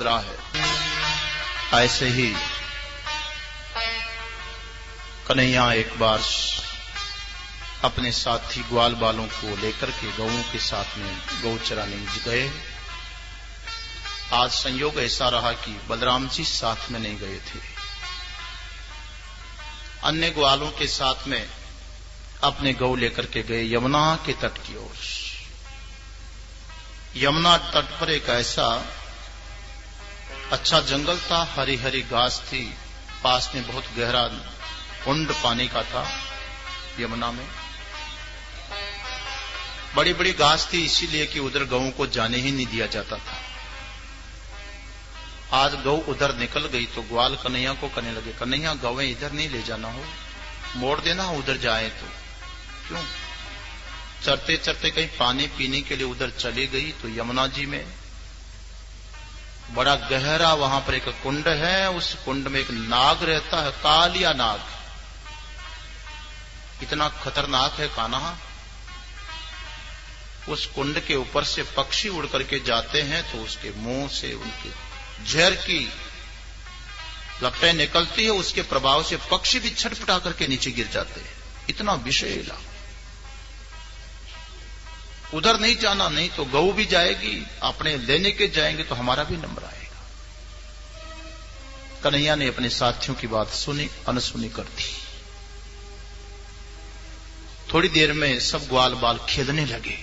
बंदरा है। ऐसे ही कन्हैया एक बार अपने साथी ग्वाल बालों को लेकर के गौओं के साथ में गौ चराने गए। आज संयोग ऐसा रहा कि बलराम जी साथ में नहीं गए थे, अन्य ग्वालों के साथ में अपने गौ लेकर के गए यमुना के तट की ओर। यमुना तट पर एक ऐसा अच्छा जंगल था, हरी हरी घास थी, पास में बहुत गहरा कुंड पानी का था। यमुना में बड़ी बड़ी घास थी, इसीलिए कि उधर गऊ को जाने ही नहीं दिया जाता था। आज गऊ उधर निकल गई तो ग्वाल कन्हैया को कहने लगे, कन्हैया गौएं इधर नहीं ले जाना हो, मोड़ देना उधर जाए तो। क्यों? चरते चरते कहीं पानी पीने के लिए उधर चली गई तो यमुना जी में बड़ा गहरा वहां पर एक कुंड है, उस कुंड में एक नाग रहता है, कालिया नाग। इतना खतरनाक है कान्हा। उस कुंड के ऊपर से पक्षी उड़ करके जाते हैं तो उसके मुंह से उनके जहर की लपटें निकलती है, उसके प्रभाव से पक्षी भी छटपटा करके नीचे गिर जाते हैं। इतना विषैला। उधर नहीं जाना, नहीं तो गऊ भी जाएगी, अपने लेने के जाएंगे तो हमारा भी नंबर आएगा। कन्हैया ने अपने साथियों की बात सुनी, अनसुनी कर दी। थोड़ी देर में सब ग्वाल बाल खेलने लगे,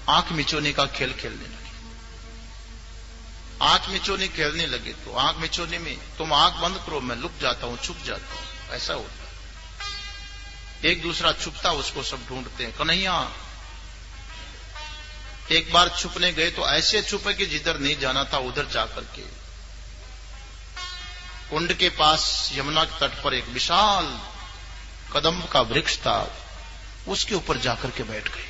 आंख मिचोने का खेल खेलने लगे। आंख मिचोनी खेलने लगे तो आंख मिचोनी में तुम आंख बंद करो, मैं लुक जाता हूं, छुप जाता हूं, ऐसा होता है। एक दूसरा छुपता, उसको सब ढूंढते हैं। कन्हैया एक बार छुपने गए तो ऐसे छुपे कि जिधर नहीं जाना था उधर जाकर के कुंड के पास यमुना के तट पर एक विशाल कदम्ब का वृक्ष था, उसके ऊपर जाकर के बैठ गए।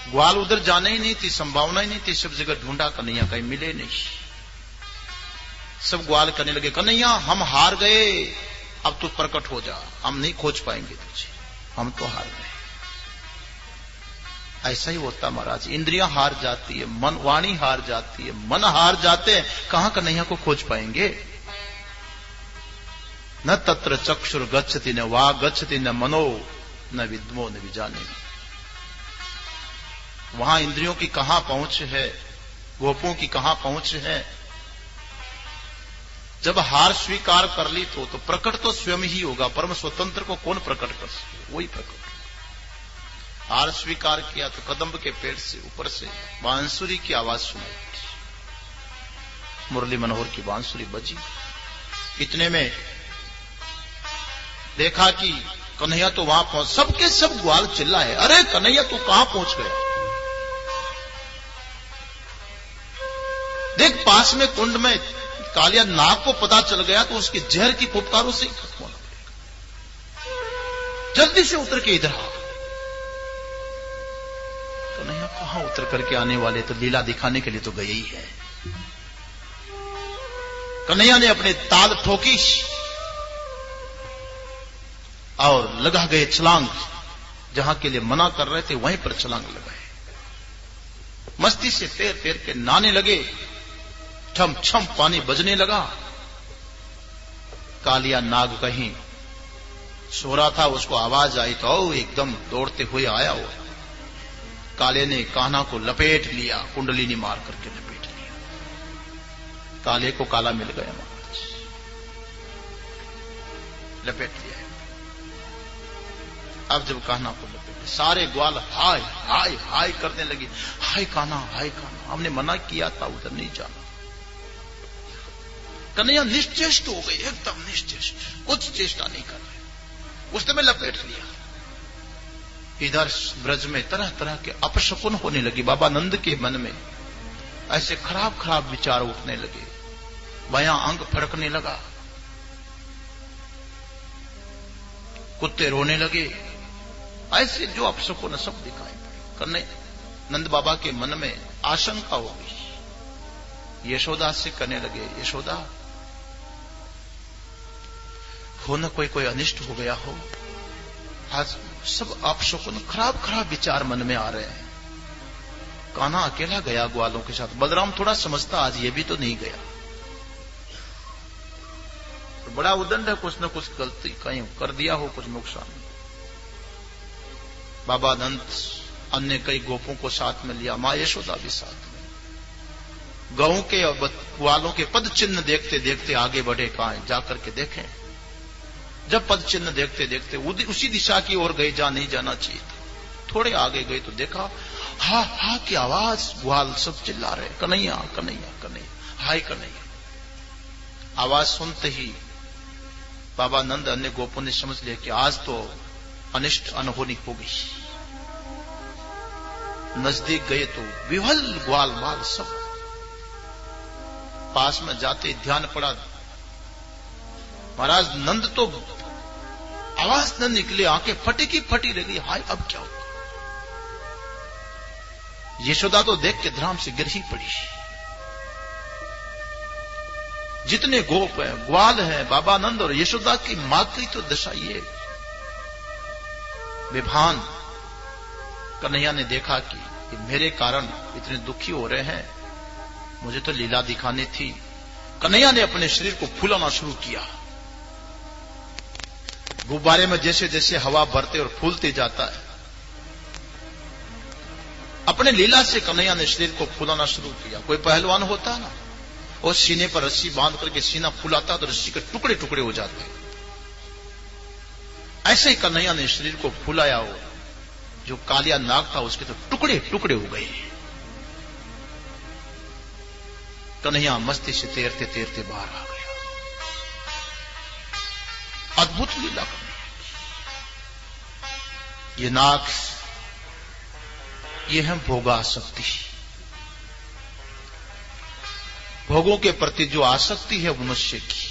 ग्वाल उधर जाने ही नहीं थी, संभावना ही नहीं थी, सब जगह ढूंढा, कन्हैया कहीं मिले नहीं। सब ग्वाल करने लगे, कन्हैया हम हार गए, अब तू प्रकट हो जा, हम नहीं खोज पाएंगे तुझे, हम तो हार गए। ऐसा ही होता महाराज, इंद्रियां हार जाती है, मन वाणी हार जाती है, मन हार जाते हैं, कहां कन्हैया को खोज पाएंगे। न तत्र चक्षुर गच्छति न वाग गच्छति न मनो न विद्मो न विजाने। वहां इंद्रियों की कहां पहुंच है, गोपों की कहां पहुंच है। जब हार स्वीकार कर ली तो प्रकट तो स्वयं ही होगा। परम स्वतंत्र को कौन प्रकट कर सके, वही प्रकट। हार स्वीकार किया तो कदम्ब के पेड़ से ऊपर से बांसुरी की आवाज सुनाई, मुरली मनोहर की बांसुरी बजी। इतने में देखा कि कन्हैया तो वहां पहुंच, सबके सब ग्वाल चिल्लाए, अरे कन्हैया तू कहां पहुंच गया। देख पास में कुंड में कालिया नाग को पता चल गया तो उसके जहर की फुफकारों से ही खत्म होना पड़ेगा। जल्दी से उतर के इधर आ। कन्हैया कहां उतर करके आने वाले, तो लीला दिखाने के लिए तो गए ही है। कन्हैया ने अपने ताल ठोकी और लगा गए छलांग। जहां के लिए मना कर रहे थे वहीं पर छलांग लगाए, मस्ती से तैर तैर के नहाने लगे। छम छम पानी बजने लगा। कालिया नाग कहीं सो रहा था, उसको आवाज आई तो एकदम दौड़ते हुए आया। वो काले ने कान्हा को लपेट लिया, कुंडलिनी मार करके लपेट लिया। काले को काला मिल गया महाराज, लपेट लिया। अब जब कान्हा को लपेट, सारे ग्वाल हाय हाय हाय करने लगे, हाय कान्हा, हमने मना किया था, उधर नहीं जाना। कन्हैया निश्चेष्ट हो गई, एकदम निश्चेष्ट, कुछ चेष्टा नहीं कर रहे, उसने में लपेट लिया। इधर ब्रज में तरह तरह के अपशकुन होने लगी। बाबा नंद के मन में ऐसे खराब खराब विचार उठने लगे, बायां अंग फड़कने लगा, कुत्ते रोने लगे, ऐसे जो अपशकुन सब दिखाई पड़े। कन्हैया नंद बाबा के मन में आशंका हो गई। यशोदा से कहने लगे, यशोदा हो न कोई अनिष्ट हो गया हो, आज सब अपशकुन खराब खराब विचार मन में आ रहे हैं। कान्हा अकेला गया ग्वालों के साथ। बलराम थोड़ा समझता, आज ये भी तो नहीं गया, तो बड़ा उदंड है, कुछ न कुछ गलती कहीं कर दिया हो, कुछ नुकसान। बाबा नंद अन्य कई गोपों को साथ में लिया, मां यशोदा भी साथ में। गऊ के और ग्वालों के पद चिन्ह देखते देखते आगे बढ़े। कहां जाकर के देखें। जब पद चिन्ह देखते देखते उसी दिशा की ओर गए जहां नहीं जाना चाहिए था। थोड़े आगे गए तो देखा हा हा की आवाज, ग्वाल सब चिल्ला रहे, कन्हैया कन्हैया कन्हैया, हाय कन्हैया। आवाज सुनते ही बाबा नंद अन्य गोपों ने समझ लिया कि आज तो अनिष्ट अनहोनी हो गई। नजदीक गए तो विहल ग्वाल माल सब। पास में जाते ध्यान पड़ा, महाराज नंद तो आवाज न निकले, आंखें फटी की फटी रह गई, हाय अब क्या होगा। यशोदा तो देख के धराम से गिर ही पड़ी। जितने गोप हैं, ग्वाल हैं, बाबा नंद और यशोदा की मां की तो दशा ये। विभान कन्हैया ने देखा कि मेरे कारण इतने दुखी हो रहे हैं, मुझे तो लीला दिखानी थी। कन्हैया ने अपने शरीर को फूलाना शुरू किया। गुब्बारे में जैसे जैसे हवा भरते और फूलते जाता है, अपने लीला से कन्हैया ने शरीर को फूलाना शुरू किया। कोई पहलवान होता ना, और सीने पर रस्सी बांध करके सीना फुलाता तो रस्सी के टुकड़े टुकड़े हो जाते। ऐसे ही कन्हैया ने शरीर को फुलाया हो, जो कालिया नाग था उसके तो टुकड़े टुकड़े हो गए। कन्हैया मस्ती से तैरते तैरते बाहर आ गया। अद्भुत लीला कन्हैया। ये नाग, ये है भोगासक्ति। भोगों के प्रति जो आसक्ति है मनुष्य की,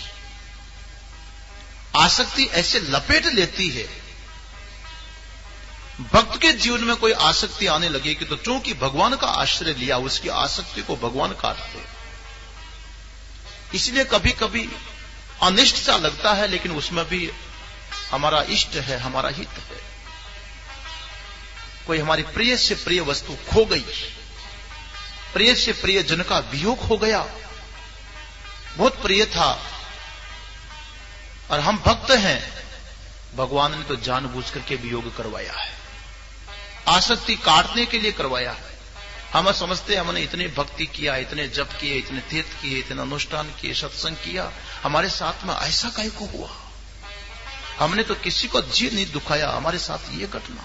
आसक्ति ऐसे लपेट लेती है। भक्त के जीवन में कोई आसक्ति आने लगेगी तो चूंकि भगवान का आश्रय लिया, उसकी आसक्ति को भगवान काटते। इसलिए कभी कभी अनिष्ट सा लगता है, लेकिन उसमें भी हमारा इष्ट है, हमारा हित है। कोई हमारी प्रिय से प्रिय वस्तु खो गई, प्रिय से प्रिय जन का वियोग हो गया, बहुत प्रिय था और हम भक्त हैं, भगवान ने तो जानबूझ करके वियोग करवाया है, आसक्ति काटने के लिए करवाया है। हम समझते हैं हमने इतनी भक्ति किया, इतने जप किए, इतने तीर्थ किए, इतने अनुष्ठान किए, सत्संग किया, हमारे साथ में ऐसा काहे को हुआ। हमने तो किसी को जी नहीं दुखाया, हमारे साथ ये घटना।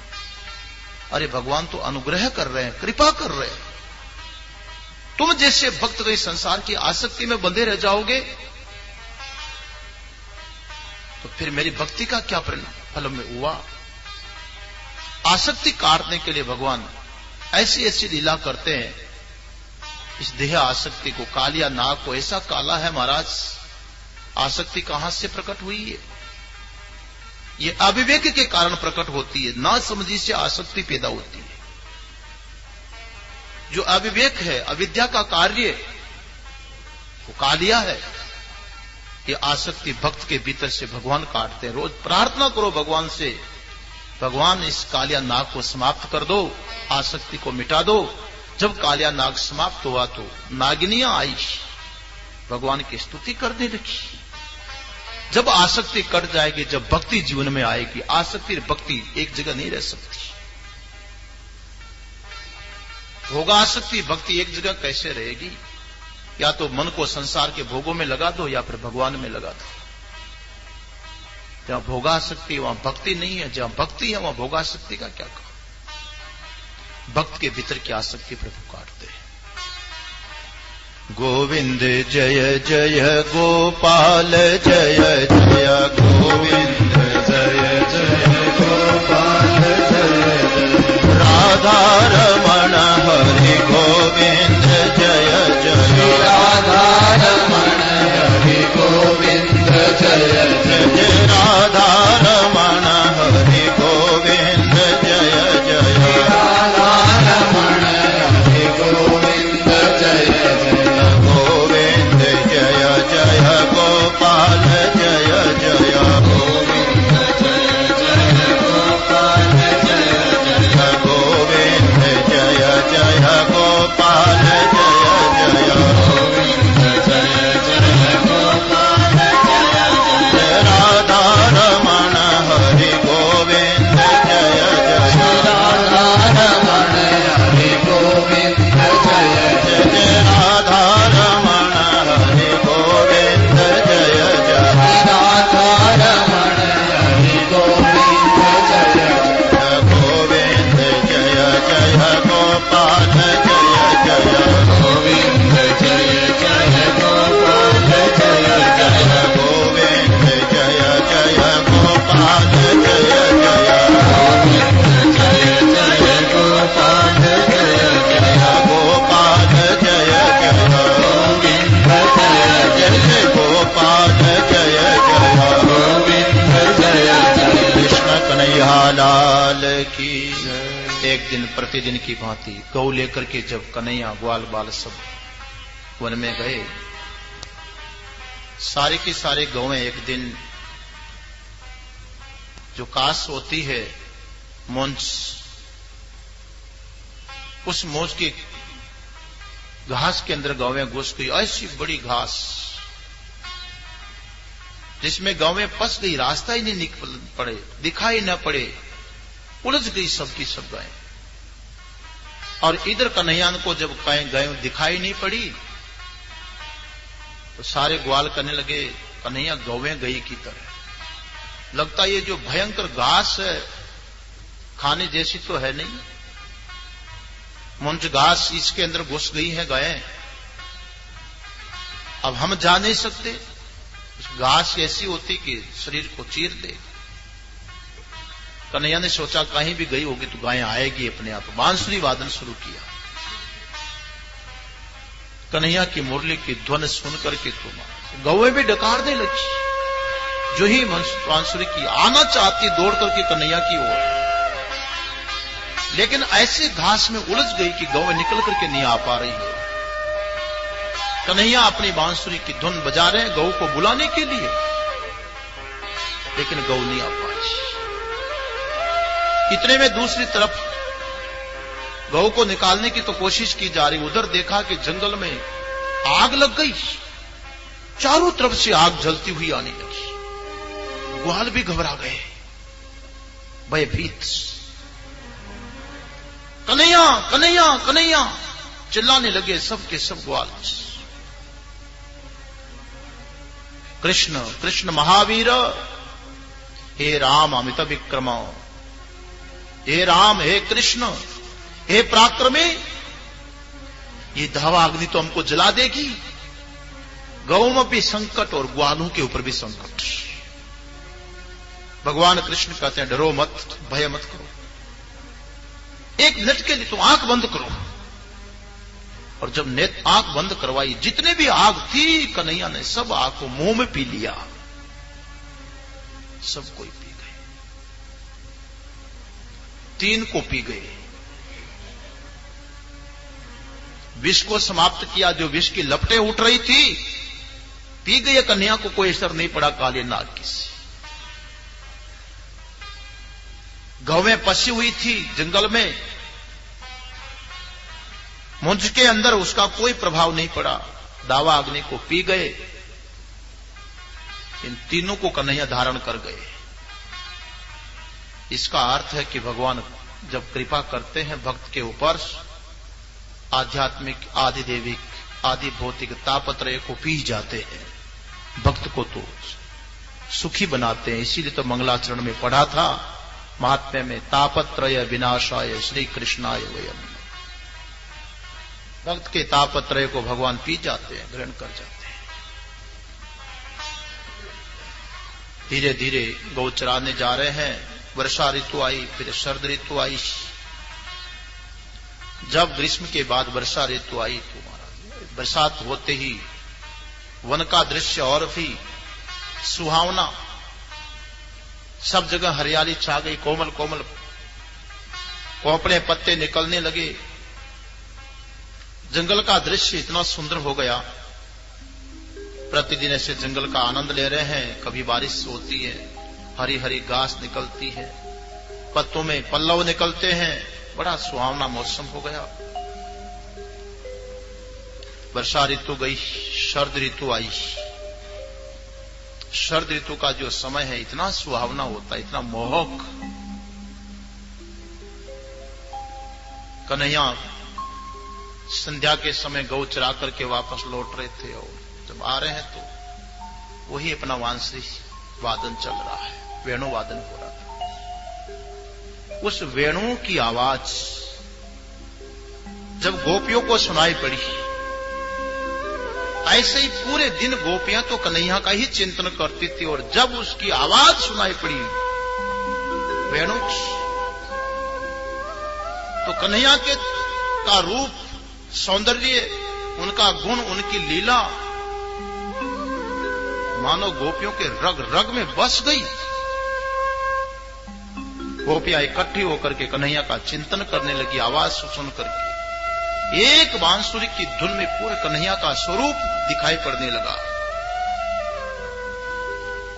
अरे भगवान तो अनुग्रह कर रहे हैं, कृपा कर रहे हैं। तुम जैसे भक्त गए संसार की आसक्ति में बंधे रह जाओगे तो फिर मेरी भक्ति का क्या परिणाम फल में हुआ। आसक्ति काटने के लिए भगवान ऐसी ऐसी लीला करते हैं। इस देह आसक्ति को, कालिया नाग को ऐसा काला है महाराज, आसक्ति कहां से प्रकट हुई है? ये अविवेक के कारण प्रकट होती है, ना समझी से आसक्ति पैदा होती है। जो अविवेक है, अविद्या का कार्य, वो कालिया है। ये आसक्ति भक्त के भीतर से भगवान काटते हैं। रोज प्रार्थना करो भगवान से, भगवान इस कालिया नाग को समाप्त कर दो, आसक्ति को मिटा दो। जब कालिया नाग समाप्त हुआ तो नागिनियां आई, भगवान की स्तुति करने लगी। जब आसक्ति कट जाएगी, जब भक्ति जीवन में आएगी, आसक्ति और भक्ति एक जगह नहीं रह सकती। भोगासक्ति भक्ति एक जगह कैसे रहेगी? या तो मन को संसार के भोगों में लगा दो या फिर भगवान में लगा दो। जहां भोगासक्ति वहां भक्ति नहीं है, जहां भक्ति है वहां भोगासक्ति का क्या काम। भक्त के भीतर की आसक्ति प्रभु काटते हैं। गोविंद जय जय गोपाल जय जय गोविंद जय जय गोपाल जय जय राधा रमण हरि गोविंद जय जय राधा रमण हरि गोविंद जय जय राधा रमण हरि गोविंद जय जय राधा रमण हरि गोविंद जय जय गोविंद जय जय गोपाल जय जय गोविंद जय जय गोपाल जय जय गोविंद की जय। एक दिन प्रतिदिन की भांति गौ लेकर के जब कन्हैया ग्वाल बाल सब वन में गए, सारे की सारे गौएं एक दिन जो कास होती है मोंज, उस मोज की घास के अंदर गौएं घुस गई। ऐसी बड़ी घास जिसमें गौएं फंस गई, रास्ता ही नहीं निकल पड़े, दिखाई न पड़े, उलझ गई सबकी सब गायें। और इधर कन्हैया को जब गाय दिखाई नहीं पड़ी तो सारे ग्वाल करने लगे कन्हैया गौएं गई की तरह। लगता ये जो भयंकर घास है खाने जैसी तो है नहीं, मुंज घास इसके अंदर घुस गई है गायें, अब हम जा नहीं सकते। घास ऐसी होती कि शरीर को चीर दे। कन्हैया ने सोचा कहीं भी गई होगी तो गायें आएगी अपने आप। बांसुरी वादन शुरू किया। कन्हैया की मुरली की ध्वन सुन करके तो गौएं भी डकारने लगी। जो ही बांसुरी की आना चाहती दौड़ करके कन्हैया की ओर, लेकिन ऐसे घास में उलझ गई कि गौएं निकल करके नहीं आ पा रही है। कन्हैया अपनी बांसुरी की धुन बजा रहे हैं गौ को बुलाने के लिए, लेकिन गौ नहीं आ पाई। इतने में दूसरी तरफ गौ को निकालने की तो कोशिश की जा रही, उधर देखा कि जंगल में आग लग गई। चारों तरफ से आग जलती हुई आने लगी। ग्वाल भी घबरा गए, भयभीत। कन्हैया कन्हैया कन्हैया चिल्लाने लगे सब के सब ग्वाल। कृष्ण कृष्ण महावीर, हे राम अमित विक्रम, हे राम हे कृष्ण हे पराक्रमे, ये धावा अग्नि तो हमको जला देगी। गौ में भी संकट और ग्वालों के ऊपर भी संकट। भगवान कृष्ण कहते हैं डरो मत, भय मत करो, एक मिनट के लिए तुम आंख बंद करो। और जब आंख बंद करवाई, जितने भी आग थी कन्हैया ने सब आग को मुंह में पी लिया। सब कोई पी गए, 3 को पी गए। विष को समाप्त किया। जो विष की लपटें उठ रही थी पी गई। कन्हैया को कोई असर नहीं पड़ा काले नाग की से। गौएं फंसी हुई थी जंगल में, मुंज के अंदर उसका कोई प्रभाव नहीं पड़ा। दावा अग्नि को पी गए। इन तीनों को कन्हैया धारण कर गए। इसका अर्थ है कि भगवान जब कृपा करते हैं भक्त के ऊपर, आध्यात्मिक आदि देविक आदि भौतिक तापत्रय को पी जाते हैं, भक्त को तो सुखी बनाते हैं। इसीलिए तो मंगलाचरण में पढ़ा था महात्म्य में, तापत्रय विनाशाय श्री कृष्णाय वयम्। भक्त के तापत्रय को भगवान पी जाते हैं, ग्रहण कर जाते हैं। धीरे धीरे गौ चराने जा रहे हैं। वर्षा ऋतु आई, फिर शरद ऋतु आई। जब ग्रीष्म के बाद वर्षा ऋतु आई तो महाराज बरसात होते ही वन का दृश्य और भी सुहावना। सब जगह हरियाली छा गई, कोमल कोमल कोपड़े पत्ते निकलने लगे। जंगल का दृश्य इतना सुंदर हो गया। प्रतिदिन ऐसे जंगल का आनंद ले रहे हैं। कभी बारिश होती है, हरी हरी घास निकलती है, पत्तों में पल्लव निकलते हैं, बड़ा सुहावना मौसम हो गया। वर्षा ऋतु गई, शरद ऋतु आई। शरद ऋतु का जो समय है इतना सुहावना होता है, इतना मोहक। कन्हैया संध्या के समय गौ चरा करके वापस लौट रहे थे और जब आ रहे हैं तो वही अपना वांसुरी वादन चल रहा है, वेणु वादन हो रहा था। उस वेणु की आवाज जब गोपियों को सुनाई पड़ी, ऐसे ही पूरे दिन गोपियां तो कन्हैया का ही चिंतन करती थी। और जब उसकी आवाज सुनाई पड़ी वेणु, तो कन्हैया के का रूप, सौंदर्य, उनका गुण, उनकी लीला मानो गोपियों के रग रग में बस गई। गोपियां इकट्ठी होकर के कन्हैया का चिंतन करने लगी। आवाज सुन करके एक बांसुरी की धुन में पूरे कन्हैया का स्वरूप दिखाई पड़ने लगा।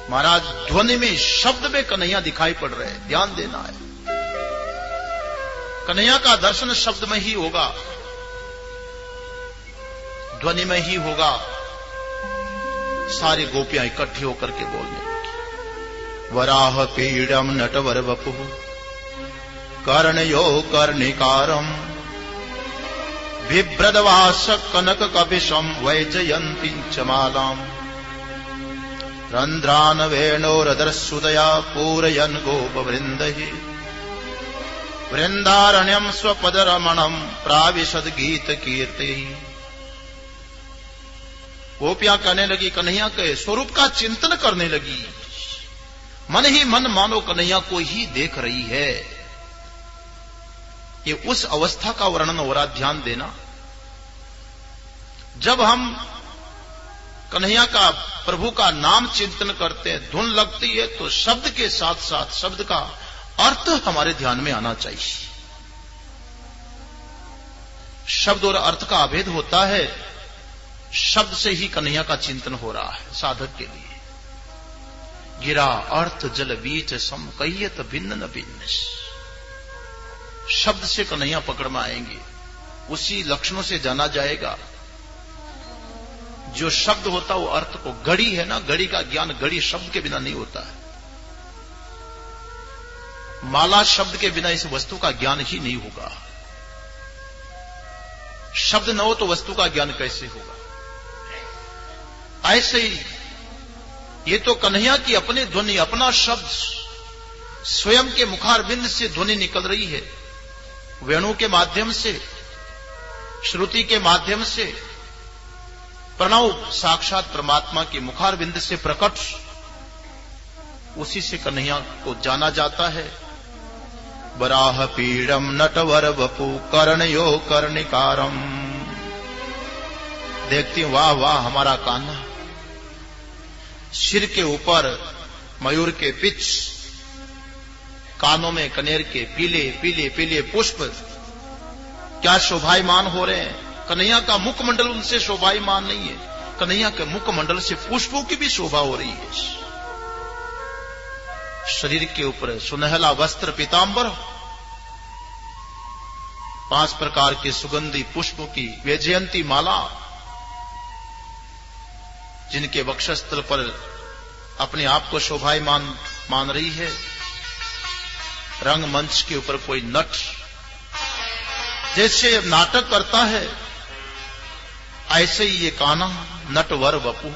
महाराज, ध्वनि में, शब्द में कन्हैया दिखाई पड़ रहे हैं, ध्यान देना है। कन्हैया का दर्शन शब्द में ही होगा, ध्वनि में ही होगा। सारी गोपियां इकट्ठी होकर के बोलने लगी। वराह पीड़म नटवर वपु कर्णयो कर्णिकारम बिभ्रदवास कनक कपिशम वैजयंती च मालाम रंध्रान वेणोरदर्शुदया पूरयन गोपवृंदहि वृंदारण्यम स्वपदरमणम प्राविशद गीत कीर्ति। गोपियां कहने लगी, कन्हैया के स्वरूप का चिंतन करने लगी। मन ही मन मानो कन्हैया को ही देख रही है। ये उस अवस्था का वर्णन हो रहा, ध्यान देना। जब हम कन्हैया का, प्रभु का नाम चिंतन करते हैं, धुन लगती है, तो शब्द के साथ साथ शब्द का अर्थ हमारे ध्यान में आना चाहिए। शब्द और अर्थ का अभेद होता है। शब्द से ही कन्हैया का चिंतन हो रहा है साधक के लिए। गिरा अर्थ जल बीच सम कहियत भिन्न न भिन्न। शब्द से कन्हैया पकड़ में आएंगे, उसी लक्षणों से जाना जाएगा। जो शब्द होता वो अर्थ को, घड़ी है ना, घड़ी का ज्ञान घड़ी शब्द के बिना नहीं होता है। माला शब्द के बिना इस वस्तु का ज्ञान ही नहीं होगा। शब्द न हो तो वस्तु का ज्ञान कैसे होगा? ऐसे ही ये तो कन्हैया की अपनी ध्वनि, अपना शब्द, स्वयं के मुखारबिंद से ध्वनि निकल रही है। वेणु के माध्यम से, श्रुति के माध्यम से, प्रणव साक्षात परमात्मा के मुखारबिंद से प्रकट, उसी से कन्हैया को जाना जाता है। बराह पीड़म नटवर वपु कर्णयो कर्णिकारम। देखती हूं, वाह वाह हमारा कान्हा। सिर के ऊपर मयूर के पिच, कानों में कनेर के पीले पीले पीले पुष्प क्या शोभायमान हो रहे हैं। कन्हैया का मुखमंडल उनसे शोभायमान नहीं है, कन्हैया के मुखमंडल से पुष्पों की भी शोभा हो रही है। शरीर के ऊपर सुनहला वस्त्र पीतांबर, 5 प्रकार के सुगंधी पुष्पों की वैजयंती माला, जिनके वक्षस्थल पर अपने आप को शोभायमान मान रही है। रंगमंच के ऊपर कोई नट जैसे नाटक करता है, ऐसे ही ये कान्हा नटवर वपु,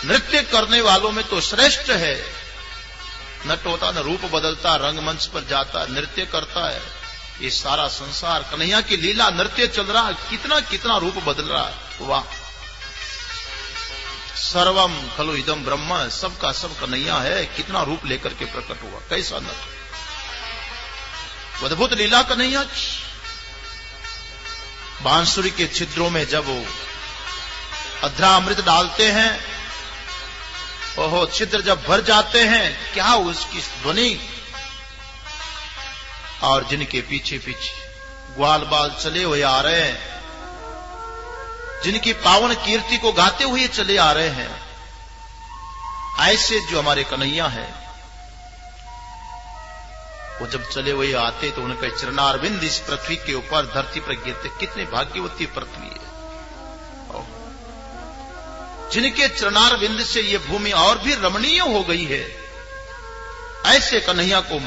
नृत्य करने वालों में तो श्रेष्ठ है। नट होता न, रूप बदलता, रंगमंच पर जाता, नृत्य करता है। ये सारा संसार कन्हैया की लीला नृत्य चल रहा है। कितना कितना रूप बदल रहा है। वाह, सर्वम खलु इदम ब्रह्म, सबका सब कन्हैया है। कितना रूप लेकर के प्रकट हुआ, कैसा नट, अद्भुत लीला कन्हैया की। बांसुरी के छिद्रों में जब वो अध्रामृत डालते हैं, ओहो, छिद्र जब भर जाते हैं, क्या उसकी ध्वनि। और जिनके पीछे पीछे ग्वाल बाल चले हुए आ रहे हैं, जिनकी पावन कीर्ति को गाते हुए चले आ रहे हैं, ऐसे जो हमारे कन्हैया हैं, वो जब चले हुए आते तो उनके चरणारविंद इस पृथ्वी के ऊपर, धरती पर गिरते। कितने भाग्यवती पृथ्वी है। जिनके चरणारविंद से ये भूमि और भी रमणीय हो गई है। ऐसे कन्हैया को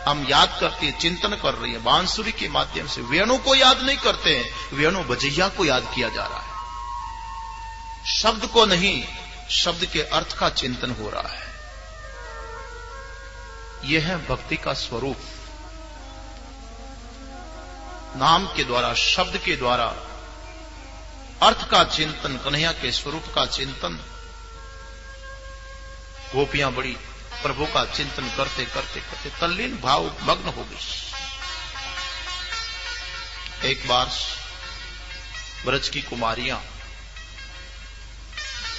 हम याद करते हैं, चिंतन कर रही है बांसुरी के माध्यम से। वेणु को याद नहीं करते हैं, वेणु बजैया को याद किया जा रहा है। शब्द को नहीं, शब्द के अर्थ का चिंतन हो रहा है। यह है भक्ति का स्वरूप। नाम के द्वारा, शब्द के द्वारा अर्थ का चिंतन, कन्हैया के स्वरूप का चिंतन। गोपियां बड़ी प्रभु का चिंतन करते करते करते तल्लीन भाव मग्न हो गई। एक बार ब्रज की कुमारियां,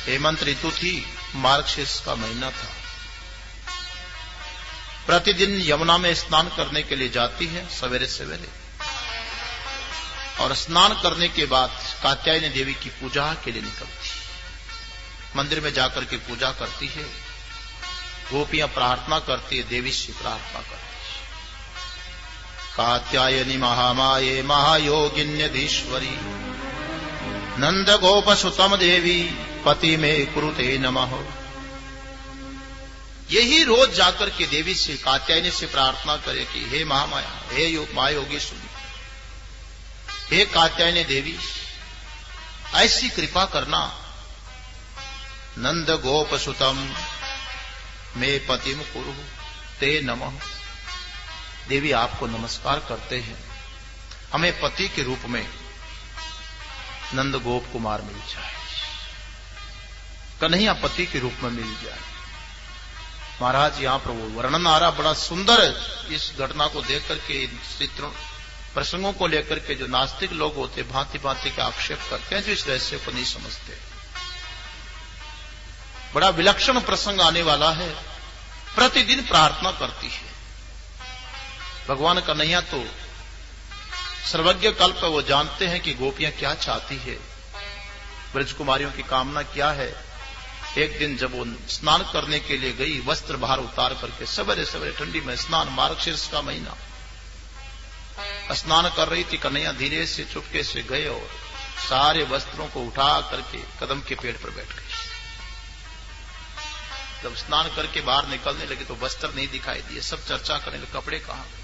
हेमंत ऋतु थी, मार्गशीर्ष का महीना था, प्रतिदिन यमुना में स्नान करने के लिए जाती है सवेरे सवेरे, और स्नान करने के बाद कात्यायनी देवी की पूजा के लिए निकलती है। मंदिर में जाकर के पूजा करती है, गोपियां प्रार्थना करती है, देवी से प्रार्थना करती है। कात्यायनी महामाये महायोगिन्यधीश्वरी नंद गोप सुतम देवी पति में कुरुते नमः। यही रोज जाकर के देवी से कात्यायनी से प्रार्थना करे कि हे महामाया, हे महायोगेश्वरी, हे कात्यायनी देवी, ऐसी कृपा करना, नंद गोप सुतम में पतिम कुरु ते नमः। देवी आपको नमस्कार करते हैं, हमें पति के रूप में नंद गोप कुमार मिल जाए, कन्हैया पति के रूप में मिल जाए। महाराज यहां पर वो वर्णन आ रहा, बड़ा सुंदर है। इस घटना को देख करके, चित्रों प्रसंगों को लेकर के जो नास्तिक लोग होते भांति भांति के आक्षेप करते हैं, जो इस रहस्य को नहीं समझते। बड़ा विलक्षण प्रसंग आने वाला है। प्रतिदिन प्रार्थना करती है। भगवान कन्हैया तो सर्वज्ञ कल्प, वो जानते हैं कि गोपियां क्या चाहती है, ब्रज कुमारियों की कामना क्या है। एक दिन जब वो स्नान करने के लिए गई, वस्त्र बाहर उतार करके, सवेरे सवेरे ठंडी में स्नान, मार्गशीर्ष का महीना, स्नान कर रही थी। कन्हैया धीरे से चुपके से गए और सारे वस्त्रों को उठा करके कदम के पेड़ पर बैठ गई। जब स्नान करके बाहर निकलने लगे तो वस्त्र नहीं दिखाई दिए। सब चर्चा करने लगे, कपड़े कहां गए,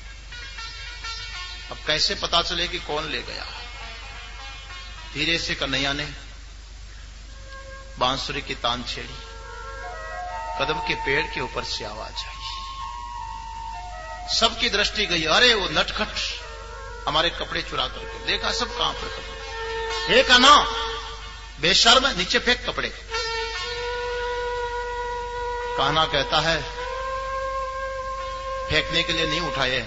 अब कैसे पता चले कि कौन ले गया। धीरे से कन्हैया ने बांसुरी की तान छेड़ी, कदम के पेड़ के ऊपर से आवाज आई। सबकी दृष्टि गई, अरे वो नटखट हमारे कपड़े चुरा करके, देखा सब कहां पर कपड़े। हे कान्हा, बेशर्म, नीचे फेंक कपड़े। कान्हा कहता है, फेंकने के लिए नहीं उठाए,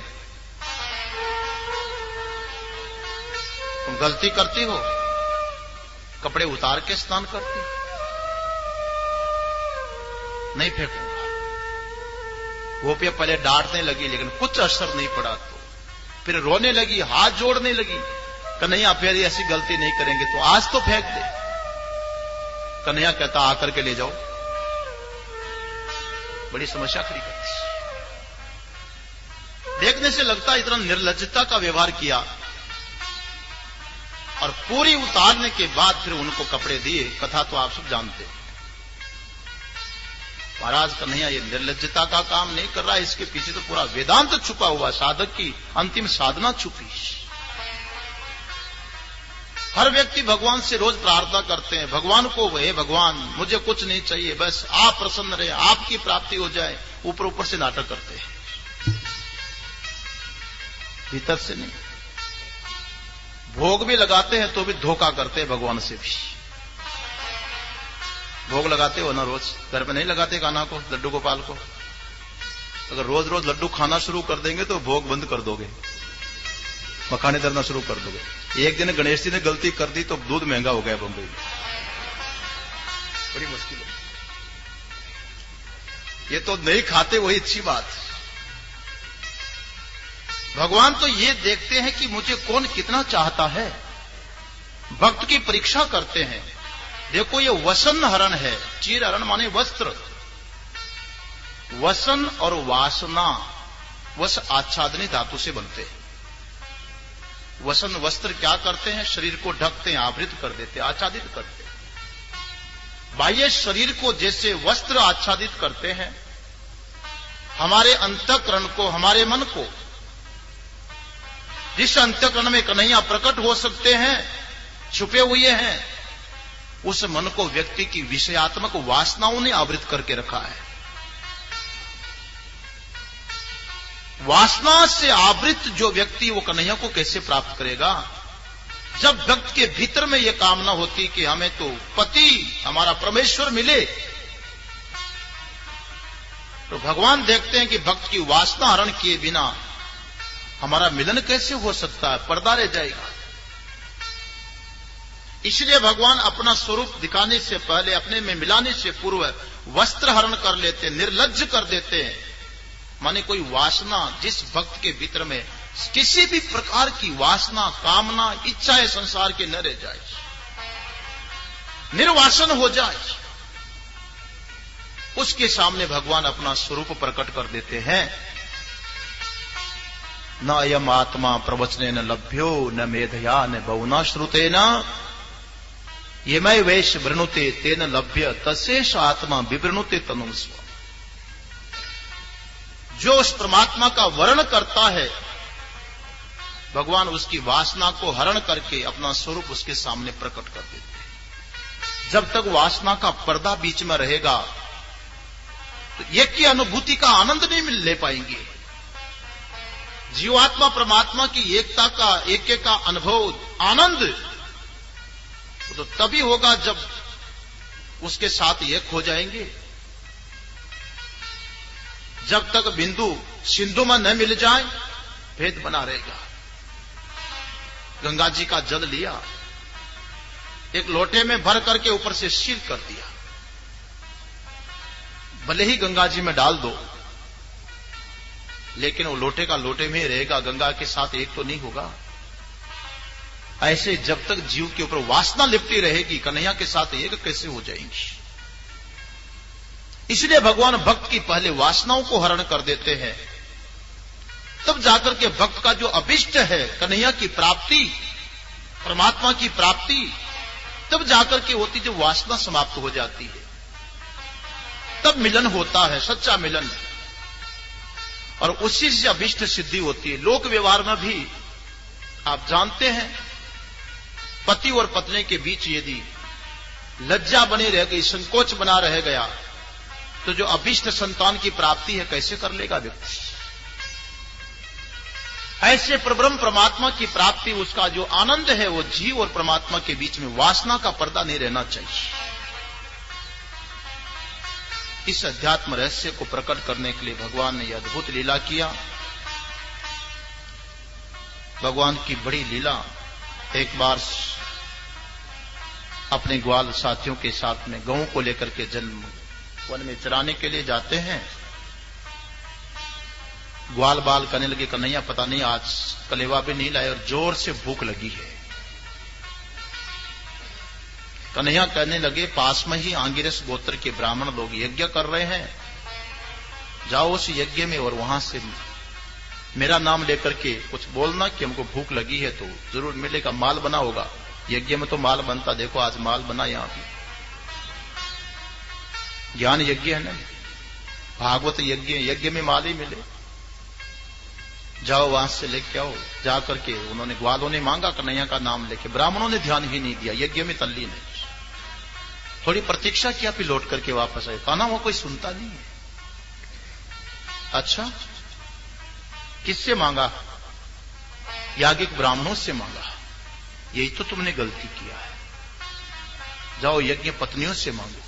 तुम गलती करती हो, कपड़े उतार के स्नान करती, नहीं फेंकूंगा। गोपियां पहले डांटने लगी, लेकिन कुछ असर नहीं पड़ा। तो फिर रोने लगी, हाथ जोड़ने लगी, कन्हैया फिर ऐसी गलती नहीं करेंगे तो आज तो फेंक दे। कन्हैया कहता, आकर के ले जाओ। बड़ी समस्या खड़ी करती, देखने से लगता इतना निर्लज्जता का व्यवहार किया। और पूरी उतारने के बाद फिर उनको कपड़े दिए। कथा तो आप सब जानते हैं। महाराज कन्हैया ये निर्लज्जता का काम नहीं कर रहा है, इसके पीछे तो पूरा वेदांत छुपा हुआ, साधक की अंतिम साधना छुपी। हर व्यक्ति भगवान से रोज प्रार्थना करते हैं, भगवान को, हे भगवान मुझे कुछ नहीं चाहिए, बस आप प्रसन्न रहे, आपकी प्राप्ति हो जाए। ऊपर ऊपर से नाटक करते हैं, भीतर से नहीं। भोग भी लगाते हैं तो भी धोखा करते हैं भगवान से भी। भोग लगाते हो ना रोज, घर में नहीं लगाते कान्हा को, लड्डू गोपाल को। अगर रोज रोज लड्डू खाना शुरू कर देंगे तो भोग बंद कर दोगे, मखाने धरना शुरू कर दोगे। एक दिन गणेश जी ने गलती कर दी तो दूध महंगा हो गया बंबई में, बड़ी मुश्किल है। ये तो नहीं खाते, वही अच्छी बात। भगवान तो ये देखते हैं कि मुझे कौन कितना चाहता है, भक्त की परीक्षा करते हैं। देखो ये वसन हरण है, चीर हरण माने वस्त्र। वसन और वासना वस आच्छादनी धातु से बनते हैं। वसन वस्त्र क्या करते हैं, शरीर को ढकते हैं, आवृत कर देते हैं, आच्छादित करते हैं। बाह्य शरीर को जैसे वस्त्र आच्छादित करते हैं, हमारे अंतःकरण को, हमारे मन को, जिस अंतःकरण में कन्हैया प्रकट हो सकते हैं, छुपे हुए हैं, उस मन को व्यक्ति की विषयात्मक वासनाओं ने आवृत करके रखा है। वासना से आवृत जो व्यक्ति, वो कन्हैया को कैसे प्राप्त करेगा? जब भक्त के भीतर में यह कामना होती कि हमें तो पति, हमारा परमेश्वर मिले, तो भगवान देखते हैं कि भक्त की वासना हरण किए बिना हमारा मिलन कैसे हो सकता है, पर्दा रह जाएगा। इसलिए भगवान अपना स्वरूप दिखाने से पहले, अपने में मिलाने से पूर्व वस्त्र हरण कर लेते, निर्लज्ज कर देते हैं। माने कोई वासना जिस भक्त के भीतर में किसी भी प्रकार की वासना, कामना, इच्छाएं संसार के न रह जाए, निर्वासन हो जाए, उसके सामने भगवान अपना स्वरूप प्रकट कर देते हैं। न अयम आत्मा प्रवचने न लभ्यो न मेधया न बहुना श्रुते न ये मैं वेश वृणुते तेन लभ्य तशेष आत्मा विवृणुते तनुम स्व। जो उस परमात्मा का वर्ण करता है, भगवान उसकी वासना को हरण करके अपना स्वरूप उसके सामने प्रकट कर देते हैं। जब तक वासना का पर्दा बीच में रहेगा तो एक की अनुभूति का आनंद नहीं ले पाएंगे। जीवात्मा परमात्मा की एकता का, एके का अनुभव, आनंद तो तभी होगा जब उसके साथ एक हो जाएंगे। जब तक बिंदु सिंधु में न मिल जाए भेद बना रहेगा। गंगा जी का जल लिया, एक लोटे में भर करके ऊपर से शील कर दिया, भले ही गंगा जी में डाल दो लेकिन वो लोटे का लोटे में ही रहेगा, गंगा के साथ एक तो नहीं होगा। ऐसे जब तक जीव के ऊपर वासना लिपटी रहेगी, कन्हैया के साथ एक कैसे हो जाएंगी। इसलिए भगवान भक्त की पहले वासनाओं को हरण कर देते हैं, तब जाकर के भक्त का जो अभिष्ट है कन्हैया की प्राप्ति, परमात्मा की प्राप्ति, तब जाकर के होती जो वासना समाप्त हो जाती है, तब मिलन होता है, सच्चा मिलन, और उसी से अभिष्ट सिद्धि होती है। लोक व्यवहार में भी आप जानते हैं, पति और पत्नी के बीच यदि लज्जा बनी रह गई, संकोच बना रह गया, तो जो अभिष्ट संतान की प्राप्ति है कैसे कर लेगा व्यक्ति। ऐसे परब्रह्म परमात्मा की प्राप्ति, उसका जो आनंद है वो जीव और परमात्मा के बीच में वासना का पर्दा नहीं रहना चाहिए। इस अध्यात्म रहस्य को प्रकट करने के लिए भगवान ने यह अद्भुत लीला किया। भगवान की बड़ी लीला, एक बार अपने ग्वाल साथियों के साथ में गऊ को लेकर के जन्म वन में चराने के लिए जाते हैं। ग्वाल बाल करने लगे, कन्हैया पता नहीं आज कलेवा भी नहीं लाए और जोर से भूख लगी है। कन्हैया कहने लगे, पास में ही आंगिरस गोत्र के ब्राह्मण लोग यज्ञ कर रहे हैं, जाओ उस यज्ञ में और वहां से मेरा नाम लेकर के कुछ बोलना कि हमको भूख लगी है, तो जरूर मिलेगा, माल बना होगा। यज्ञ में तो माल बनता, देखो आज माल बना यहां भी। ज्ञान यज्ञ है ना, भागवत यज्ञ, यज्ञ में माल ही मिले, जाओ वहां से लेके आओ। जाकर के उन्होंने, ग्वालों ने मांगा कन्हैया का नाम लेके, ब्राह्मणों ने ध्यान ही नहीं दिया, यज्ञ में तल्लीन है। थोड़ी प्रतीक्षा किया, फिर लौट करके वापस आए, कहना वो कोई सुनता नहीं है। अच्छा, किससे मांगा? याज्ञिक ब्राह्मणों से मांगा। यही तो तुमने गलती किया है, जाओ यज्ञ पत्नियों से मांगो।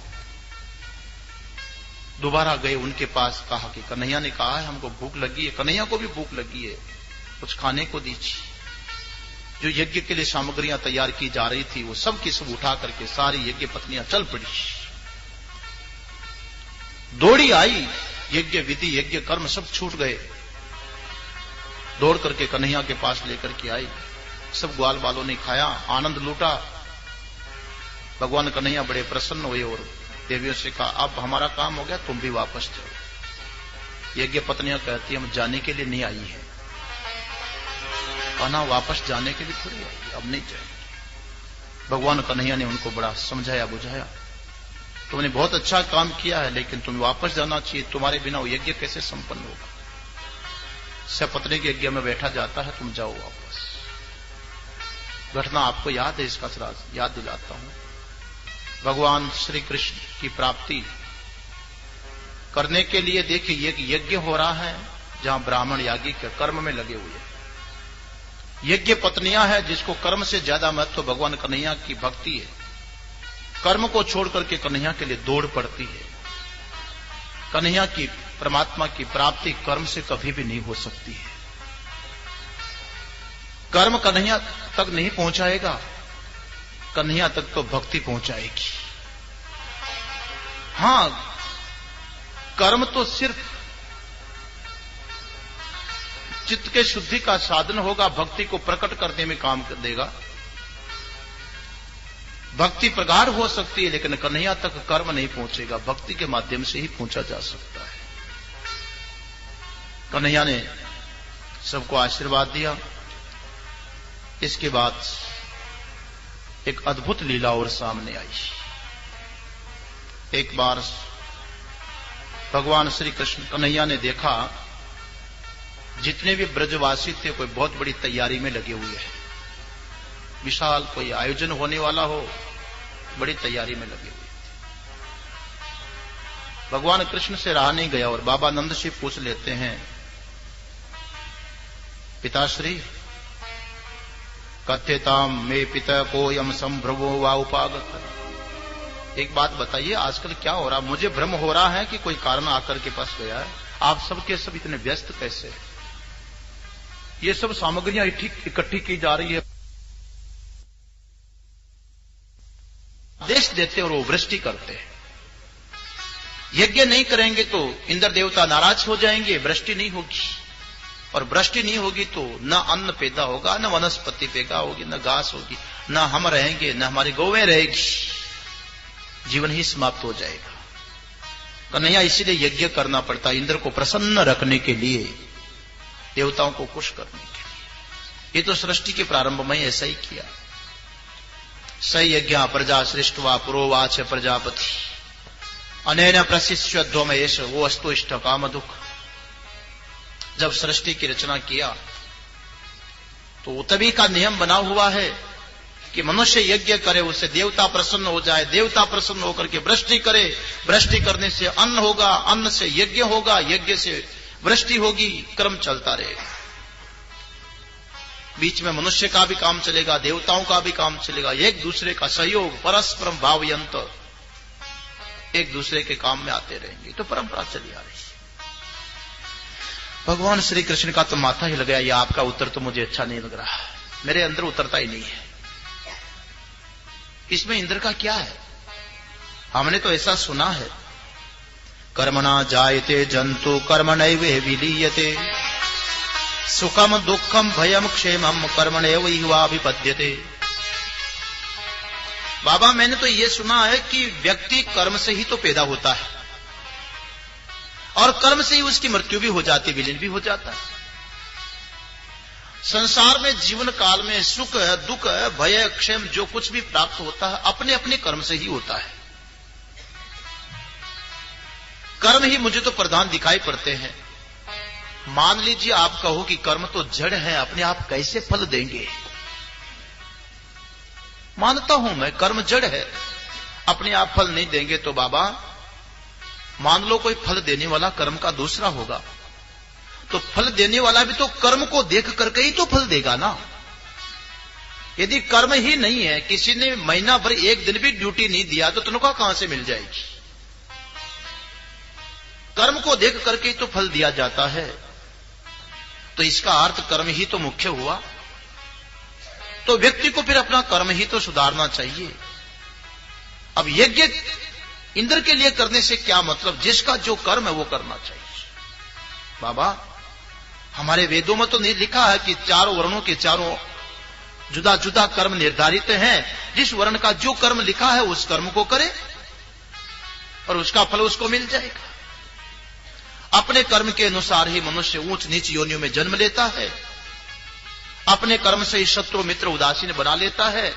दोबारा गए उनके पास, कहा कि कन्हैया ने कहा है हमको भूख लगी है, कन्हैया को भी भूख लगी है, कुछ खाने को दीजिए। जो यज्ञ के लिए सामग्रियां तैयार की जा रही थी वो सब की सब उठा करके सारी यज्ञ पत्नियां चल पड़ी, दौड़ी आई। यज्ञ विधि, यज्ञ कर्म सब छूट गए, दौड़ करके कन्हैया के पास लेकर के आई। सब ग्वाल बालों ने खाया, आनंद लूटा। भगवान कन्हैया बड़े प्रसन्न हुए और देवियों से कहा, अब हमारा काम हो गया, तुम भी वापस जाओ। यज्ञ पत्नियां कहती, हम जाने के लिए नहीं आई है। कहना, वापस जाने के लिए थोड़ी आई, अब नहीं जाएगी। भगवान कन्हैया ने उनको बड़ा समझाया बुझाया, तुमने बहुत अच्छा काम किया है, लेकिन तुम्हें वापस जाना चाहिए, तुम्हारे बिना वो यज्ञ कैसे संपन्न होगा। सपत्नी के यज्ञ में बैठा जाता है, तुम जाओ वापस। घटना आपको याद है, इसका याद दिलाता हूं। भगवान श्री कृष्ण की प्राप्ति करने के लिए देखिए एक यज्ञ हो रहा है जहां ब्राह्मण यागी के कर्म में लगे हुए हैं। यज्ञ पत्नियां हैं जिसको कर्म से ज्यादा महत्व भगवान कन्हैया की भक्ति है। कर्म को छोड़ करके कन्हैया के लिए दौड़ पड़ती है। कन्हैया की, परमात्मा की प्राप्ति कर्म से कभी भी नहीं हो सकती है। कर्म कन्हैया तक नहीं पहुंचाएगा, कन्हैया तक तो भक्ति पहुंचाएगी। हां, कर्म तो सिर्फ चित्त के शुद्धि का साधन होगा, भक्ति को प्रकट करने में काम कर देगा। भक्ति प्रगाढ़ हो सकती है, लेकिन कन्हैया तक कर्म नहीं पहुंचेगा, भक्ति के माध्यम से ही पहुंचा जा सकता है। कन्हैया ने सबको आशीर्वाद दिया। इसके बाद एक अद्भुत लीला और सामने आई। एक बार भगवान श्री कृष्ण कन्हैया ने देखा जितने भी ब्रजवासी थे कोई बहुत बड़ी तैयारी में लगे हुए हैं, विशाल कोई आयोजन होने वाला हो, बड़ी तैयारी में लगे हुए थे। भगवान कृष्ण से रहा नहीं गया और बाबा नंद से पूछ लेते हैं, पिताश्री कथ्यताम मे पिता को यम संभ्रमो वा उपागत। एक बात बताइए, आजकल क्या हो रहा? मुझे भ्रम हो रहा है कि कोई कारण आकर के पास गया है। आप सबके सब इतने व्यस्त कैसे हैं? ये सब सामग्रियां इकट्ठी की जा रही है, आदेश देते हैं और वो वृष्टि करते हैं। यज्ञ नहीं करेंगे तो इंद्र देवता नाराज हो जाएंगे, वृष्टि नहीं होगी, और वृष्टि नहीं होगी तो न अन्न पैदा होगा, न वनस्पति पैदा होगी, न घास होगी, न हम रहेंगे, न हमारी गौवें रहेगी, जीवन ही समाप्त हो जाएगा। कन्हैया इसीलिए यज्ञ करना पड़ता, इंद्र को प्रसन्न रखने के लिए, देवताओं को खुश करने के लिए। ये तो सृष्टि के प्रारंभ में ऐसा ही किया। स यज्ञ प्रजा सृष्टवा पुरोवाच प्रजापति अनेन प्रशिष्यध्वमयेश वो अस्तु इष्ट काम दुख। जब सृष्टि की रचना किया तो तभी का नियम बना हुआ है कि मनुष्य यज्ञ करे, उससे देवता प्रसन्न हो जाए, देवता प्रसन्न होकर के वृष्टि करे, वृष्टि करने से अन्न होगा, अन्न से यज्ञ होगा, यज्ञ से वृष्टि होगी, क्रम चलता रहेगा। बीच में मनुष्य का भी काम चलेगा, देवताओं का भी काम चलेगा, एक दूसरे का सहयोग, परस्परम भावयंत, एक दूसरे के काम में आते रहेंगे। तो परंपरा चली आ रही है। भगवान श्री कृष्ण का तो माथा ही लगाया, ये आपका उत्तर तो मुझे अच्छा नहीं लग रहा, मेरे अंदर उतरता ही नहीं है। इसमें इंद्र का क्या है? हमने तो ऐसा सुना है, कर्मणा जायते जंतु कर्मणैव विलीयते, सुखम दुखम भयम क्षेमम कर्मणैव विपद्यते। बाबा मैंने तो ये सुना है कि व्यक्ति कर्म से ही तो पैदा होता है और कर्म से ही उसकी मृत्यु भी हो जाती, विलीन भी हो जाता है। संसार में जीवन काल में सुख है, दुख है, भय, क्षेम जो कुछ भी प्राप्त होता है अपने अपने कर्म से ही होता है। कर्म ही मुझे तो प्रधान दिखाई पड़ते हैं। मान लीजिए आप कहो कि कर्म तो जड़ है, अपने आप कैसे फल देंगे? मानता हूं मैं, कर्म जड़ है, अपने आप फल नहीं देंगे। तो बाबा मान लो कोई फल देने वाला कर्म का दूसरा होगा, तो फल देने वाला भी तो कर्म को देख करके ही तो फल देगा ना। यदि कर्म ही नहीं है, किसी ने महीना भर एक दिन भी ड्यूटी नहीं दिया, तो तनख्वाह कहां से मिल जाएगी? कर्म को देख करके ही तो फल दिया जाता है। तो इसका अर्थ कर्म ही तो मुख्य हुआ। तो व्यक्ति को फिर अपना कर्म ही तो सुधारना चाहिए। अब यज्ञ इंद्र के लिए करने से क्या मतलब? जिसका जो कर्म है वो करना चाहिए। बाबा हमारे वेदों में तो नहीं लिखा है कि चारों वर्णों के चारों जुदा जुदा कर्म निर्धारित हैं, जिस वर्ण का जो कर्म लिखा है उस कर्म को करे और उसका फल उसको मिल जाएगा। अपने कर्म के अनुसार ही मनुष्य ऊंच नीच योनियों में जन्म लेता है, अपने कर्म से ही शत्रु मित्र उदासीन बना लेता है।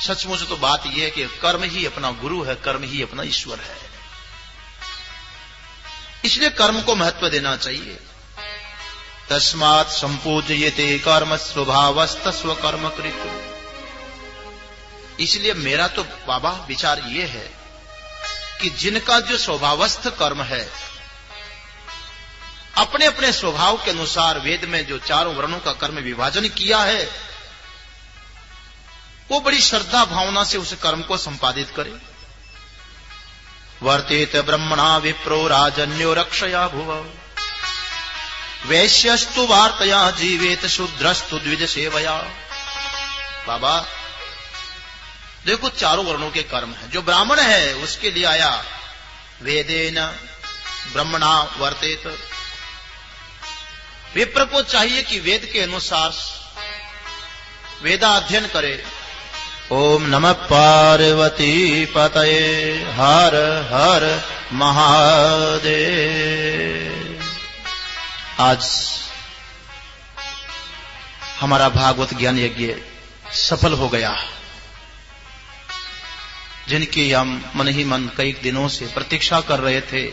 सचमुच तो बात यह है कि कर्म ही अपना गुरु है, कर्म ही अपना ईश्वर है। इसलिए कर्म को महत्व देना चाहिए। तस्मात् संपूज्यते कर्म स्वभावस्त स्वकर्म कृत। इसलिए मेरा तो बाबा विचार यह है कि जिनका जो स्वभावस्थ कर्म है, अपने अपने स्वभाव के अनुसार वेद में जो चारों वर्णों का कर्म विभाजन किया है, वो बड़ी श्रद्धा भावना से उस कर्म को संपादित करे। वर्तेत ब्रह्मणा विप्रो राजन्यो रक्षया भुव, वैश्यस्तु वार्तया जीवेत शूद्रस्तु द्विज सेवया। बाबा देखो चारों वर्णों के कर्म है। जो ब्राह्मण है उसके लिए आया वेदेन ब्रह्मणा वर्तेत, विप्र को चाहिए कि वेद के अनुसार वेदाध्ययन करे। ओम नमः पार्वती पतये हर हर महादेव। आज हमारा भागवत ज्ञान यज्ञ सफल हो गया, जिनकी हम मन ही मन कई दिनों से प्रतीक्षा कर रहे थे,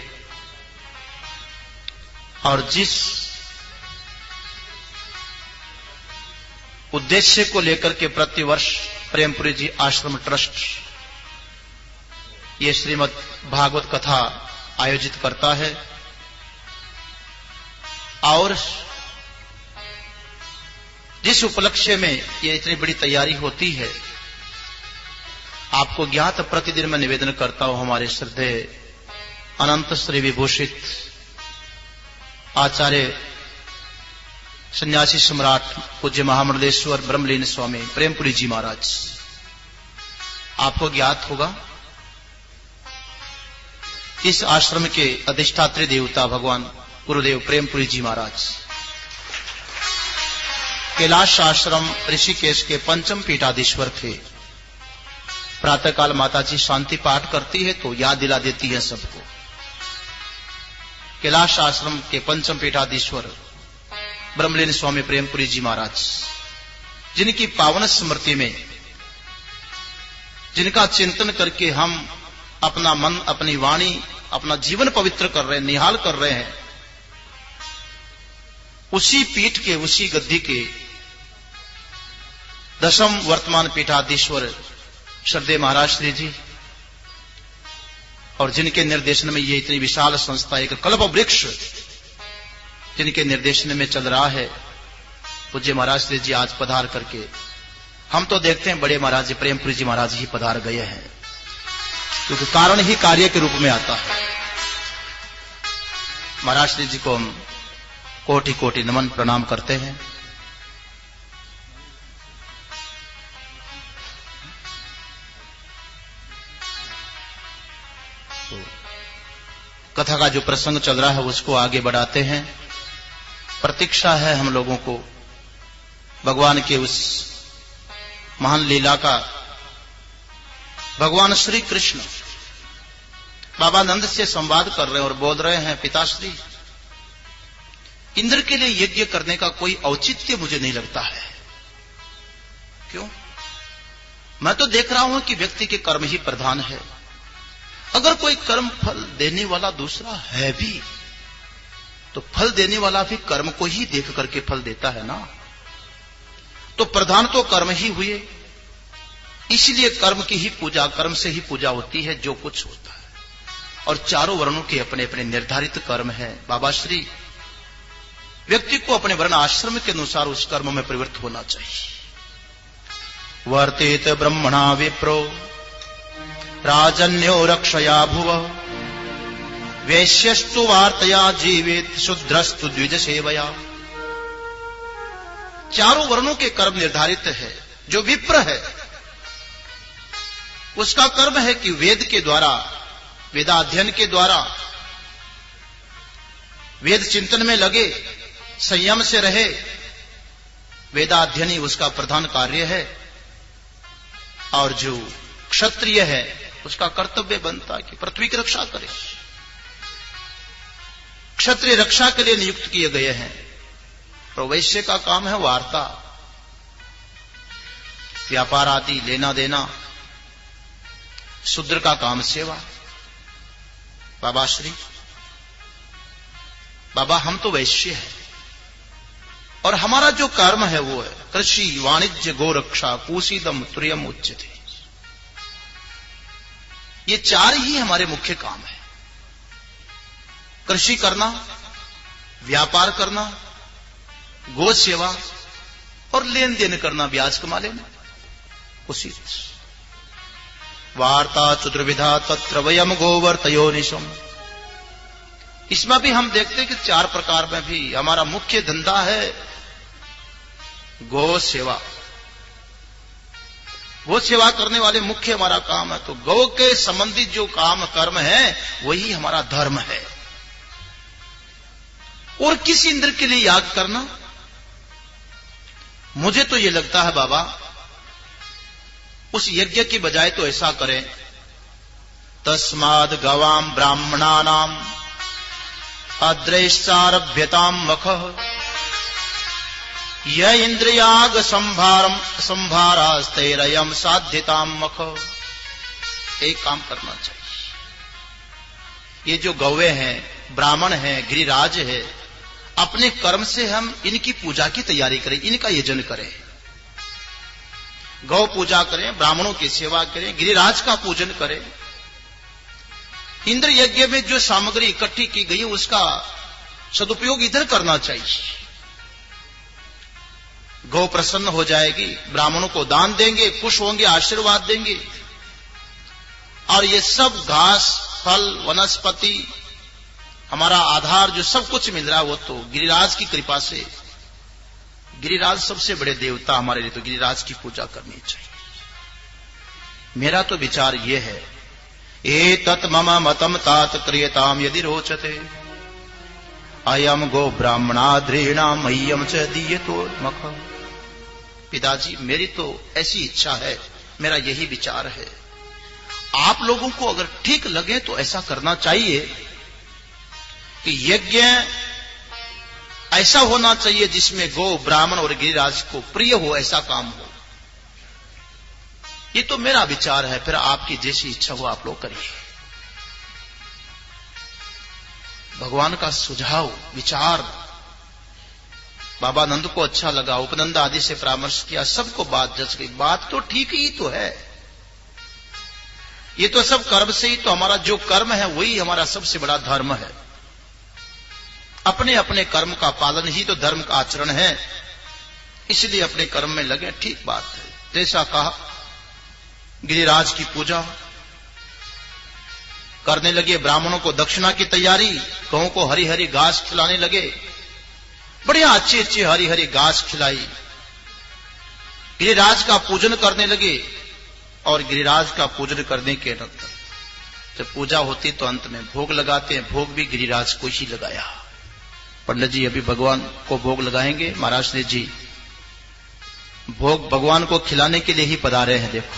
और जिस उद्देश्य को लेकर के प्रतिवर्ष प्रेमपुरी जी आश्रम ट्रस्ट ये श्रीमद् भागवत कथा आयोजित करता है, और जिस उपलक्ष्य में ये इतनी बड़ी तैयारी होती है, आपको ज्ञात प्रतिदिन मैं निवेदन करता हूं, हमारे श्रद्धेय अनंत श्री विभूषित आचार्य सन्यासी सम्राट पूज्य महामंडलेश्वर ब्रह्मलीन स्वामी प्रेमपुरी जी महाराज, आपको ज्ञात होगा इस आश्रम के अधिष्ठात्री देवता भगवान गुरुदेव प्रेमपुरी जी महाराज कैलाश आश्रम ऋषिकेश के पंचम पीठाधीश्वर थे। प्रातःकाल माताजी शांति पाठ करती है तो याद दिला देती है सबको। कैलाश आश्रम के पंचम पीठाधीश्वर ब्रह्मलीन स्वामी प्रेमपुरी जी महाराज, जिनकी पावन स्मृति में, जिनका चिंतन करके हम अपना मन, अपनी वाणी, अपना जीवन पवित्र कर रहे हैं, निहाल कर रहे हैं, उसी पीठ के, उसी गद्दी के दशम वर्तमान पीठाधीश्वर श्रद्धेय महाराज श्री जी, और जिनके निर्देशन में ये इतनी विशाल संस्था, एक कल्प वृक्ष जिनके निर्देशन में चल रहा है, पूज्य महाराज श्री जी आज पधार करके, हम तो देखते हैं बड़े महाराज जी प्रेमपुरी जी महाराज ही पधार गए हैं, क्योंकि कारण ही कार्य के रूप में आता है। महाराज श्री जी को हम कोटि कोटि नमन प्रणाम करते हैं। तो कथा का जो प्रसंग चल रहा है उसको आगे बढ़ाते हैं। प्रतीक्षा है हम लोगों को भगवान के उस महान लीला का। भगवान श्री कृष्ण बाबा नंद से संवाद कर रहे हैं और बोल रहे हैं, पिताश्री, इंद्र के लिए यज्ञ करने का कोई औचित्य मुझे नहीं लगता है। क्यों? मैं तो देख रहा हूं कि व्यक्ति के कर्म ही प्रधान है। अगर कोई कर्म फल देने वाला दूसरा है भी, तो फल देने वाला भी कर्म को ही देख करके फल देता है ना। तो प्रधान तो कर्म ही हुए, इसलिए कर्म की ही पूजा, कर्म से ही पूजा होती है जो कुछ होता है। और चारों वर्णों के अपने अपने निर्धारित कर्म है। बाबा श्री, व्यक्ति को अपने वर्ण आश्रम के अनुसार उस कर्म में प्रवृत्त होना चाहिए। वर्तेत ब्रह्मणा विप्रो राजन्यो रक्षया भुव वैश्यस्तु वार्तया जीवेत शूद्रस्तु द्विज सेवया। चारों वर्णों के कर्म निर्धारित है। जो विप्र है उसका कर्म है कि वेद के द्वारा, वेदाध्ययन के द्वारा वेद चिंतन में लगे, संयम से रहे। वेदाध्ययन ही उसका प्रधान कार्य है। और जो क्षत्रिय है उसका कर्तव्य बनता है कि पृथ्वी की रक्षा करे। क्षत्रिय रक्षा के लिए नियुक्त किए गए हैं। और वैश्य का काम है वार्ता, व्यापार आदि, लेना देना। शूद्र का काम सेवा। बाबा श्री, बाबा हम तो वैश्य हैं और हमारा जो कर्म है वो है कृषि, वाणिज्य, गोरक्षा, कूसीदम, तुर्यम उच्यते। ये चार ही हमारे मुख्य काम है। कृषि करना, व्यापार करना, गो सेवा और लेन देन करना, ब्याज कमा लेना, उसी वार्ता चतुर्विधा तत्र वयम गोवर्तयोनिशम। इसमें भी हम देखते हैं कि चार प्रकार में भी हमारा मुख्य धंधा है गो सेवा। गो सेवा करने वाले मुख्य हमारा काम है। तो गौ के संबंधित जो काम कर्म है वही हमारा धर्म है। और किस इंद्र के लिए याग करना? मुझे तो यह लगता है बाबा, उस यज्ञ की बजाय तो ऐसा करें, तस्माद गवाम ब्राह्मणानाम अद्रैश्चारभ्यताम मख य इंद्रियाग संभारास्तेरयम साध्यताम मख। एक काम करना चाहिए, ये जो गौवे हैं, ब्राह्मण हैं, गिरिराज है, अपने कर्म से हम इनकी पूजा की तैयारी करें, इनका यजन करें, गौ पूजा करें, ब्राह्मणों की सेवा करें, गिरिराज का पूजन करें। इंद्र यज्ञ में जो सामग्री इकट्ठी की गई उसका सदुपयोग इधर करना चाहिए। गौ प्रसन्न हो जाएगी, ब्राह्मणों को दान देंगे, खुश होंगे, आशीर्वाद देंगे, और ये सब घास, फल, वनस्पति, हमारा आधार जो सब कुछ मिल रहा है वो तो गिरिराज की कृपा से। गिरिराज सबसे बड़े देवता हमारे लिए, तो गिरिराज की पूजा करनी चाहिए। मेरा तो विचार ये है, एतत् मम मतम तात क्रियताम यदि रोचते अयम गो ब्राह्मणाद्रीणाम मह्यम च दीयतो मख। पिताजी, मेरी तो ऐसी इच्छा है, मेरा यही विचार है, आप लोगों को अगर ठीक लगे तो ऐसा करना चाहिए कि यज्ञ ऐसा होना चाहिए जिसमें गौ, ब्राह्मण और गिरिराज को प्रिय हो, ऐसा काम हो। ये तो मेरा विचार है, फिर आपकी जैसी इच्छा हो आप लोग करिए। भगवान का सुझाव, विचार बाबा नंद को अच्छा लगा, उपनंद आदि से परामर्श किया, सबको बात जच गई। बात तो ठीक ही तो है, ये तो सब कर्म से ही तो, हमारा जो कर्म है वही हमारा सबसे बड़ा धर्म है। अपने अपने कर्म का पालन ही तो धर्म का आचरण है, इसलिए अपने कर्म में लगे, ठीक बात है। जैसा कहा, गिरिराज की पूजा करने लगे, ब्राह्मणों को दक्षिणा की तैयारी, गौ को हरी हरी घास खिलाने लगे, बढ़िया अच्छी अच्छी हरी हरी घास खिलाई, गिरिराज का पूजन करने लगे। और गिरिराज का पूजन करने के अनंतर जब पूजा होती तो अंत में भोग लगाते हैं, भोग भी गिरिराज को ही लगाया। पंडित जी अभी भगवान को भोग लगाएंगे, महाराज ने जी भोग भगवान को खिलाने के लिए ही पधारे हैं। देखो,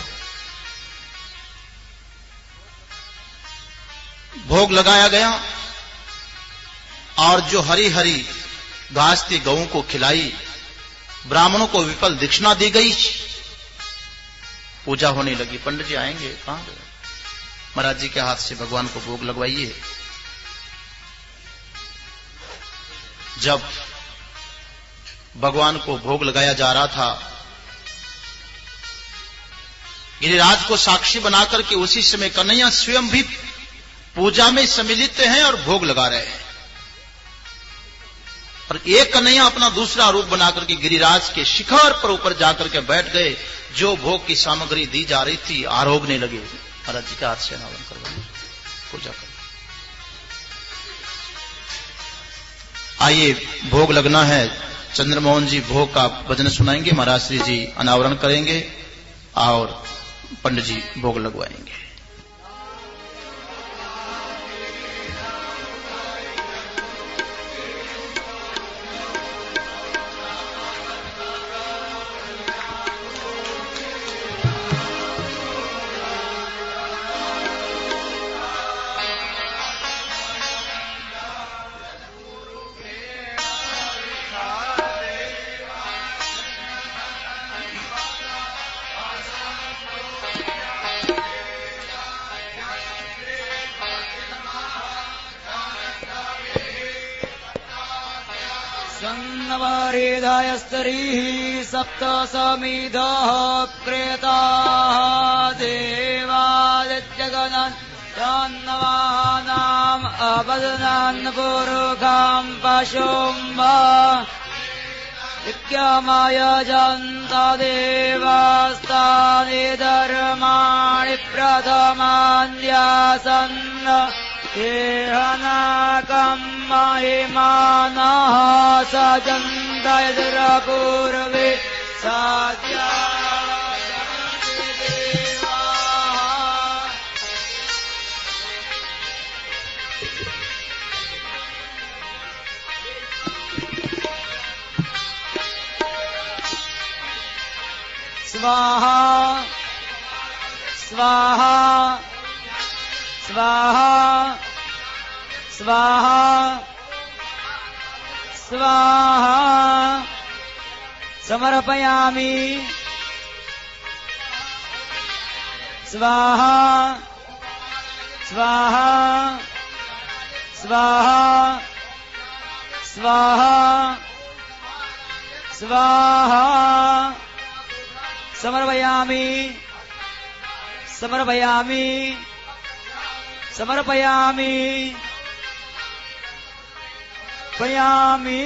भोग लगाया गया और जो हरी हरी घास थी गऊ को खिलाई, ब्राह्मणों को विफल दक्षिणा दी गई, पूजा होने लगी। पंडित जी आएंगे, कहां गए? महाराज जी के हाथ से भगवान को भोग लगवाइए। जब भगवान को भोग लगाया जा रहा था, गिरिराज को साक्षी बनाकर के उसी समय कन्हैया स्वयं भी पूजा में सम्मिलित हैं और भोग लगा रहे हैं। और एक कन्हैया अपना दूसरा रूप बनाकर के गिरिराज के शिखर पर ऊपर जाकर के बैठ गए। जो भोग की सामग्री दी जा रही थी आरोगने लगे। महाराज जी के हाथ से अनावरण करवाइए, पूजा कर। आइए, भोग लगना है। चंद्रमोहन जी भोग का भजन सुनाएंगे, महाराज श्री जी अनावरण करेंगे और पंडित जी भोग लगवाएंगे। सन्नवरेधायस्तरीः सप्त समिधः प्रेताः देवादित्यगणान् तान्नवानाम् अवदनान् पुरुखाम् पशुं वा इत्यमाय जन्ता देवास्तानि धर्माणि प्रथमान्यासन् येहनाकम् महिमानः सजन्त यद्रपूर्वे साध्या स्वाहा स्वाहा स्वाहा स्वाहा स्वाहा समर्पयामि स्वाहा स्वाहा स्वाहा स्वाहा स्वाहा समर्पयामि समर्पयामि समर्पयामि पयामि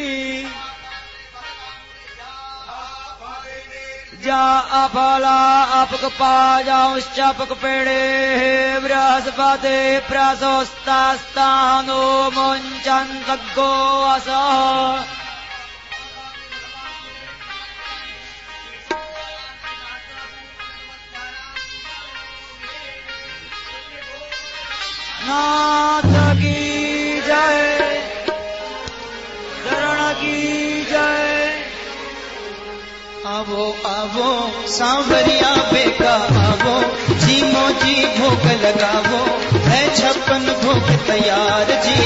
जा अफला अपक पाजांश्चापक पेड़े बृहस्पते प्रसोस्तास्तानो मुञ्चन्तगो असः नाथ की जय शरण की जय। आवो आवो सांवरिया बेटा आवो जीमो जी भोग लगावो है 56 भोग तैयार जी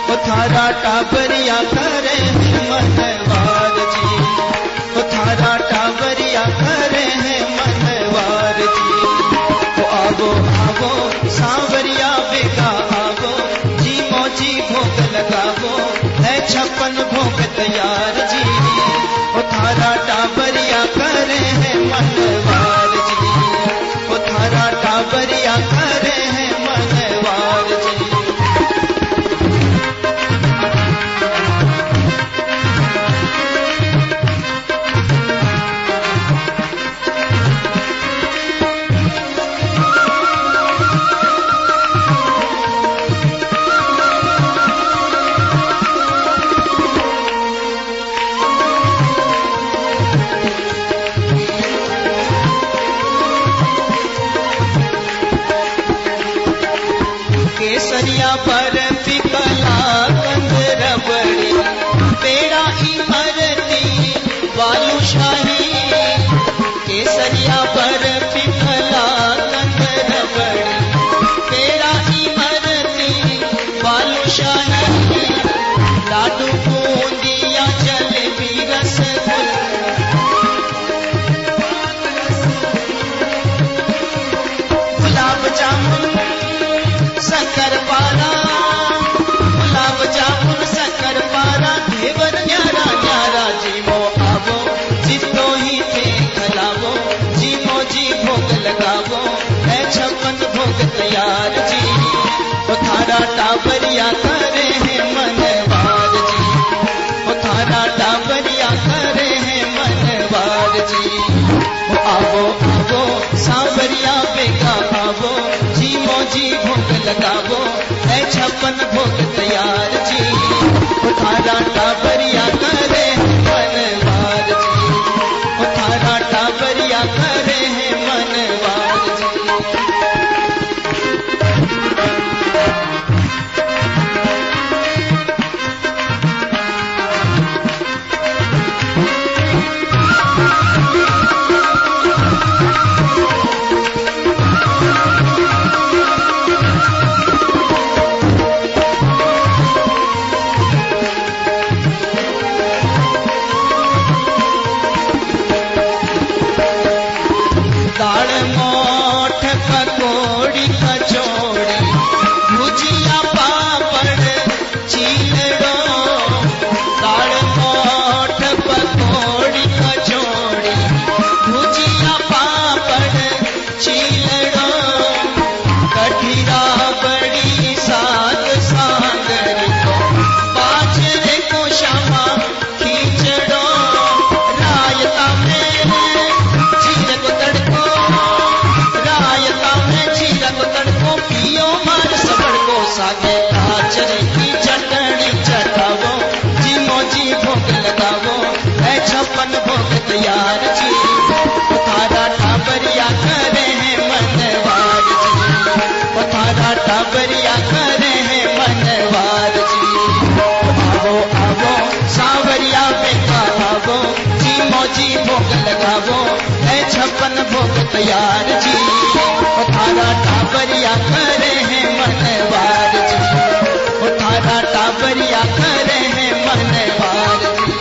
वो थारा टाबरिया करे हैं मनवार जी वो थारा टाबरिया करे हैं मनवार जी वो आवो आवो सांवरिया बेटा आवो जीमो जी भोग लगावो है 56 भोग तैयार जी वो थारा टाबरिया करे हैं मनवार जी वो थारा टाबरिया करे हैं मनवार जी। केसरिया पर पिकला कंद रबड़ी पेड़ा इमरती बालूशाही केसरिया पर पिकला कंद रबड़ी पेड़ा इमरती बालूशाही लाडू बूंदिया जलेबी रसगुल्ला गुलाब जामुन शक्कर पारा गुलाब जामुन शक्कर पारा देवर न्यारा न्यारा जीमो आवो जितो ही थे खलावो जीमो जी भोग लगावो है 56 भोग तैयार जी वो थारा टाबरिया करे हैं मनवार जी वो थारा टाबरिया करे हैं मनवार जी वो आवो आवो सांवरिया बेगा आवो जीमो जी भोग लगावो है 56 भोग तैयार जी वो थारा टाबरिया करे मनवार जी वो थारा टाबरिया करे हैं मनवार जी। दाल मोठ पकोड़ी कचौड़ी भुजिया पापड़ चीलड़ो दाल मोठ पकोड़ी कचौड़ी भुजिया पापड़ चीलड़ो कठिरा बड़ी साग सांगर को बाजरे को शामा खींचड़ो रायता में जीर को तड़को रायता में जीर को तड़को पियो मार सबड़ को सागे गाजर की चटनी चटावो जीमो जी भोग लगावो है 56 भोग तैयार जी वो थारा टाबरिया करे हैं मनवार जी वो थारा टाबरिया करे हैं मनवार जी। आवो आवो सांवरिया बेटा आवो जीमो जी भोग लगावो है 56 भोग तैयार जी, ओ थारा टाबरिया करे हैं मनवार जी, ओ थारा टाबरिया करे हैं मनवार जी।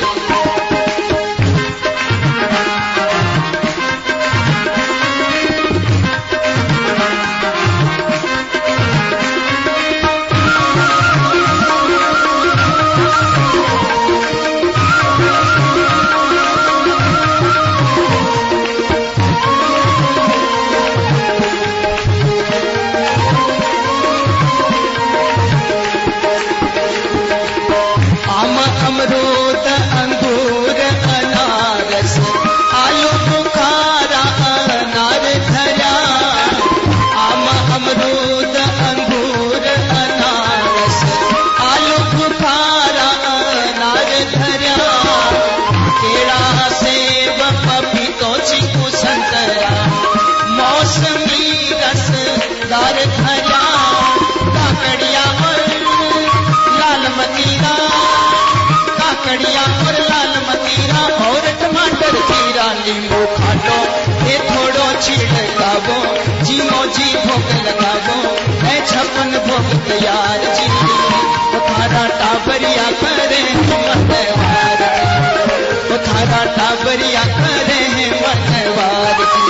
अमरूद अंगूर अनारस आलू बुखारा अनार धरा, आम अमरूद अंगूर अनारस आलू बुखारा अनार धरा, केला सेब पपीतो चीकू संतरा मौसमी रसदार धरा, काकड़िया और लाल मतीरा, काकड़िया और लाल मतीरा और टमाटर खीरा, नींबू खाटो ये थोड़ो छिड़कावो, जीमो जी भोग लगावो, है 56 भोग तैयार जी, ओ थारा टाबरिया करे मनवार जी, ओ थारा टाबरिया करे हैं मनवार जी।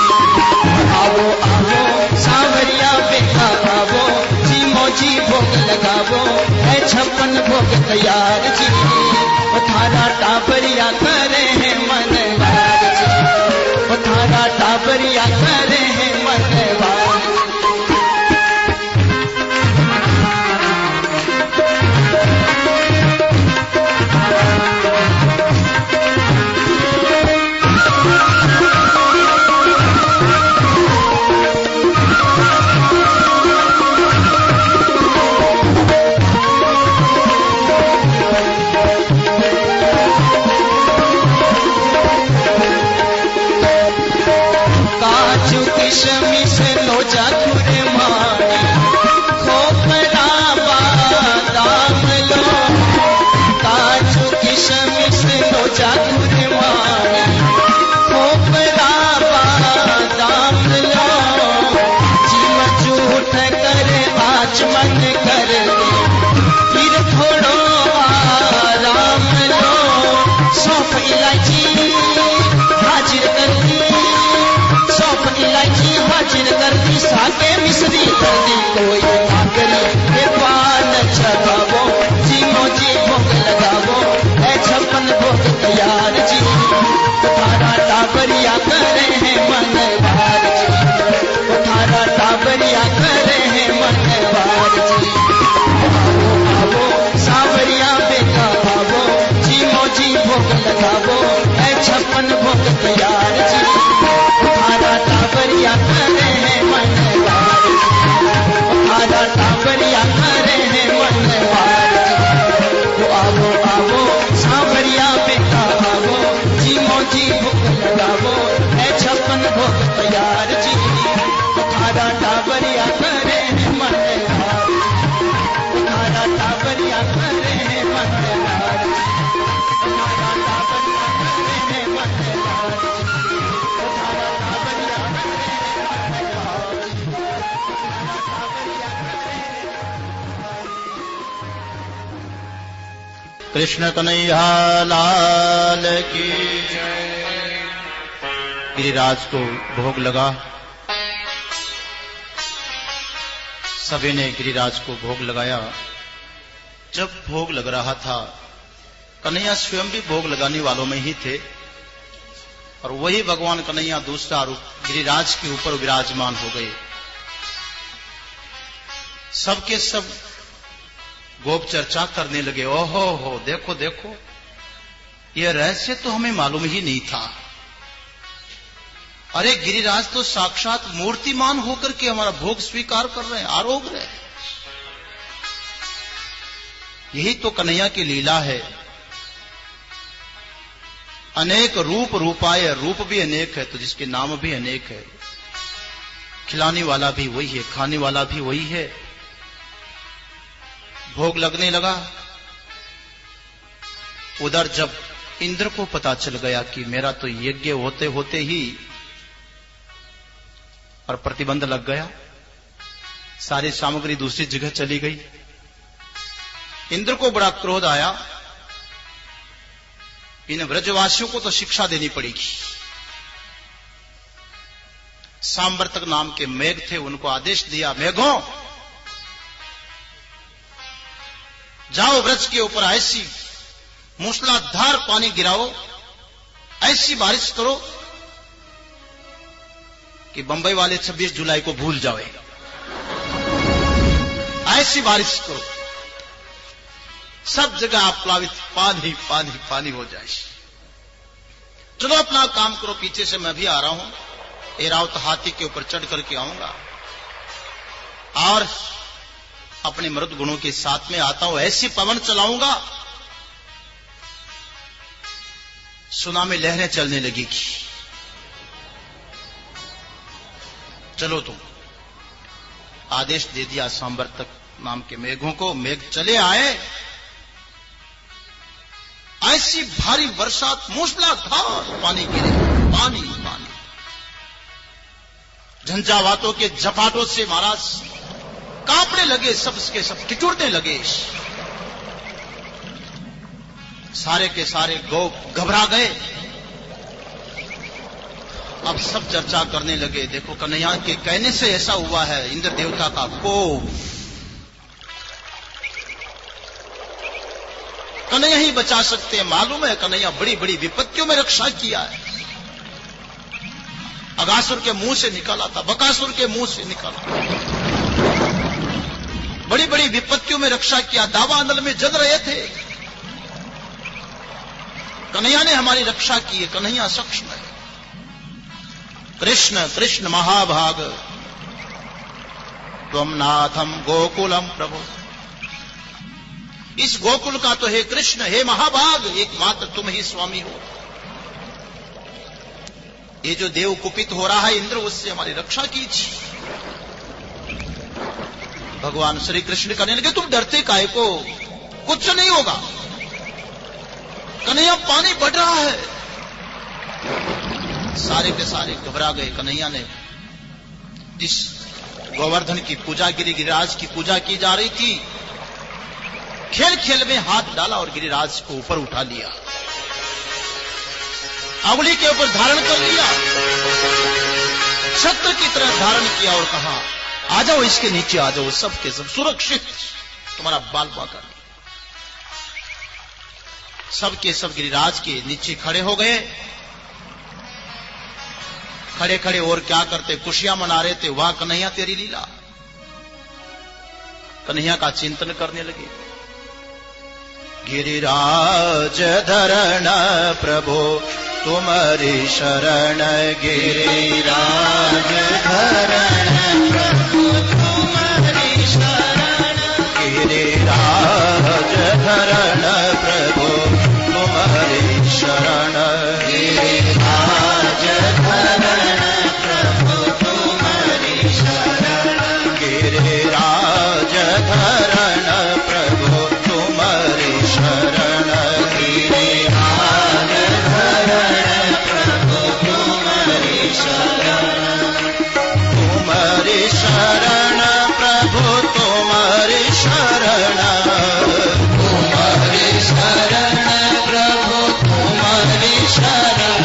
आवो आवो सांवरिया बेटा आवो, जीमो जी भोग लगावो, है 56 भोग तैयार जी, ओ थारा टाबरिया करे हैं मनवार जी, ओ थारा टाबरिया करे हैं मनवार जी। किशमिश लोजा खुरमानी खोपरा बादाम लो, काजू किशमिश लोजा खुरमानी खोपरा बादाम लो, जीव झूठ कर आचमन कर दे फिर थोड़ो आराम लो, सौंफ इलायची हाजिर कर दी, सौंफ इलायची हाजिर कर दी, सागे मिश्री कर दी, कोई नागरी के पान चढ़ावो, जीमो जी भोग लगावो, है 56 भोग तैयार जी, थारा टाबरिया करे हैं मनवार जी, थारा टाबरिया करे हैं मनवार जी। आवो आवो सांवरिया बेटा आवो, जीमो जी भोग लगावो, है 56 भोग तैयार जी, थारा टाबरिया करे हैं मनवार जी, थारा टाबरिया करे हैं मनवार जी। आवो आवो सांवरिया बेटा आवो, जीमो जी भोग लगावो, है 56 भोग तैयार जी, थारा टाबरिया करे हैं मनवार जी, थारा टाबरिया करे हैं मनवार जी, थारा टाबरिया करे हैं मनवार जी, थारा टाबरिया कृष्ण कन्हैया लाल की जय। गिरिराज को भोग लगा, सभी ने गिरिराज को भोग लगाया। जब भोग लग रहा था, कन्हैया स्वयं भी भोग लगाने वालों में ही थे, और वही भगवान कन्हैया दूसरा रूप गिरिराज के ऊपर विराजमान हो गए। सबके सब गोप चर्चा करने लगे, ओहो हो, देखो देखो, यह रहस्य तो हमें मालूम ही नहीं था। अरे गिरिराज तो साक्षात मूर्तिमान होकर के हमारा भोग स्वीकार कर रहे हैं, आरोग रहे हैं। यही तो कन्हैया की लीला है। अनेक रूप रूपाय, रूप भी अनेक है तो जिसके नाम भी अनेक है। खिलाने वाला भी वही है, खाने वाला भी वही है। भोग लगने लगा। उधर जब इंद्र को पता चल गया कि मेरा तो यज्ञ होते होते ही और प्रतिबंध लग गया, सारी सामग्री दूसरी जगह चली गई। इंद्र को बड़ा क्रोध आया, इन व्रजवासियों को तो शिक्षा देनी पड़ेगी। सांवर्तक नाम के मेघ थे, उनको आदेश दिया, मेघों जाओ व्रज के ऊपर ऐसी मूसलाधार पानी गिराओ, ऐसी बारिश करो कि बंबई वाले 26 जुलाई को भूल जाए। ऐसी बारिश करो, सब जगह आप्लावित पानी पानी पानी हो जाए। चलो अपना काम करो, पीछे से मैं भी आ रहा हूं, एरावत हाथी के ऊपर चढ़ करके आऊंगा और अपने मृद गुणों के साथ में आता हूं, ऐसी पवन चलाऊंगा सुनामी लहरें चलने लगेगी। चलो तुम, आदेश दे दिया सांवर्तक नाम के मेघों को। मेघ चले आए, ऐसी भारी बरसात, मूसलाधार पानी गिरे, पानी पानी। झंझावातों के झपाटों से महाराज कांपने लगे, सब के सब ठिठुरने लगे। सारे के सारे गौ घबरा गए। अब सब चर्चा करने लगे, देखो कन्हैया के कहने से ऐसा हुआ है, इंद्र देवता का कोप। कन्हैया ही बचा सकते हैं, मालूम है कन्हैया बड़ी बड़ी विपत्तियों में रक्षा किया है। अगासुर के मुंह से निकाला था, बकासुर के मुंह से निकाला, बड़ी बड़ी विपत्तियों में रक्षा किया। दावानल में जल रहे थे, कन्हैया ने हमारी रक्षा की है, कन्हैया सक्षम है। कृष्ण कृष्ण महाभाग त्वम नाथम गोकुलम प्रभु, इस गोकुल का तो हे कृष्ण, हे महाभाग, एकमात्र तुम ही स्वामी हो। ये जो देव कुपित हो रहा है इंद्र, उससे हमारी रक्षा कीजिए। भगवान श्री कृष्ण कहने लगे, तुम डरते काहे को, कुछ नहीं होगा। कन्हैया पानी बढ़ रहा है। सारे के सारे घबरा गए। कन्हैया ने जिस गोवर्धन की पूजा, गिरिराज की पूजा की जा रही थी, खेल खेल में हाथ डाला और गिरिराज को ऊपर उठा लिया, अंगुली के ऊपर धारण कर लिया, छत्र की तरह धारण किया और कहा, आ जाओ इसके नीचे आ जाओ, सब के सब सुरक्षित, तुम्हारा बाल बाका नहीं। सब के सब गिरिराज के नीचे खड़े हो गए। खड़े खड़े और क्या करते, खुशियां मना रहे थे, वाह कन्हैया तेरी लीला। कन्हैया का चिंतन करने लगे। गिरिराज धरण प्रभो तुम्हारी शरण, गिरिराज धरण प्रभु तुम्हारी शरण, गिरिराज धरण प्रभु तुम्हारी शरण, गिरिराज धरण प्रभु तुम्हारी शरण, गिरिराज धरण प्रभु तुम्हारी शरण, गिरिराज धरण प्रभु तुम्हारी शरण, तुम्हारी शरण प्रभु तुम्हारी शरण, तुम्हारी शरण प्रभु तुम्हारी शरण,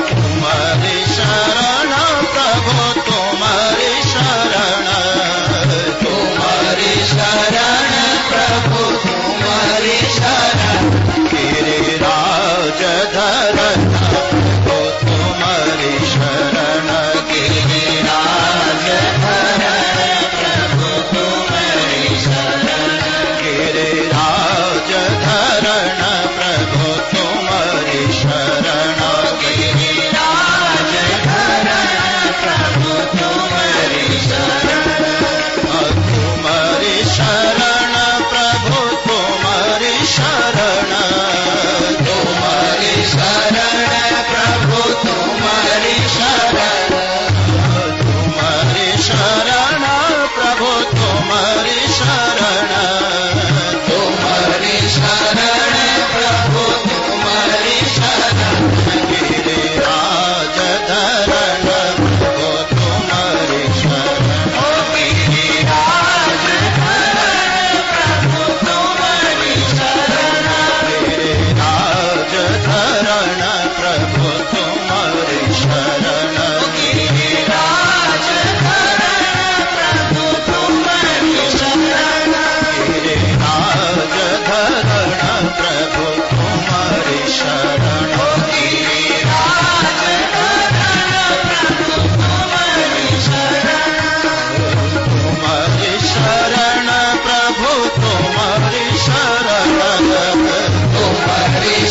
तुम्हारी शरण प्रभु तुम्हारी शरण, तुम्हारी शरण प्रभु तुम्हारी शरण, गिरिराज धरण प्रभु तुम्हारी शरण, गिरिराज धरण प्रभु तुम्हारी शरण, गिरिराज धरण प्रभु तुम्हारी शरण, गिरिराज धरण प्रभु तुम्हारी शरण, तुम्हारी शरण प्रभु तुम्हारी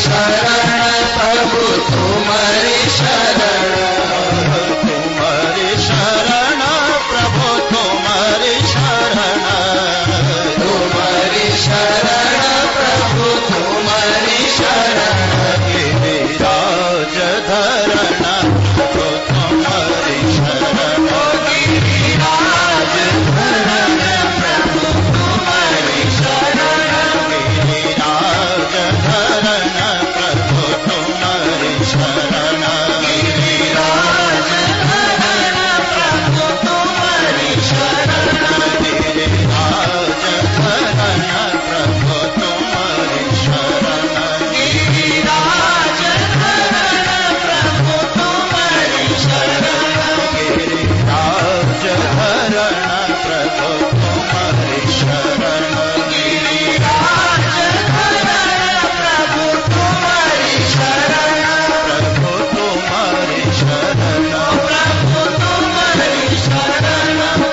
शरण प्रभु तुम्हारी शरण, तुम्हारी शरण प्रभु तुम्हारी शरण, तुम्हारी शरण प्रभु तुम्हारी शरण, गिरिराज धरण प्रभु तुम्हारी शरण, गिरिराज धरण प्रभु तुम्हारी शरण, गिरिराज धरण प्रभु तुम्हारी शरण, गिरिराज धरण प्रभु तुम्हारी शरण, गिरिराज धरण प्रभु तुम्हारी शरण, गिरिराज धरण प्रभु तुम्हारी शरण, गिरिराज धरण प्रभु तुम्हारी शरण, गिरिराज धरण प्रभु तुम्हारी शरण, प्रभु तुम्हारी शरण, प्रभु तुम्हारी शरण,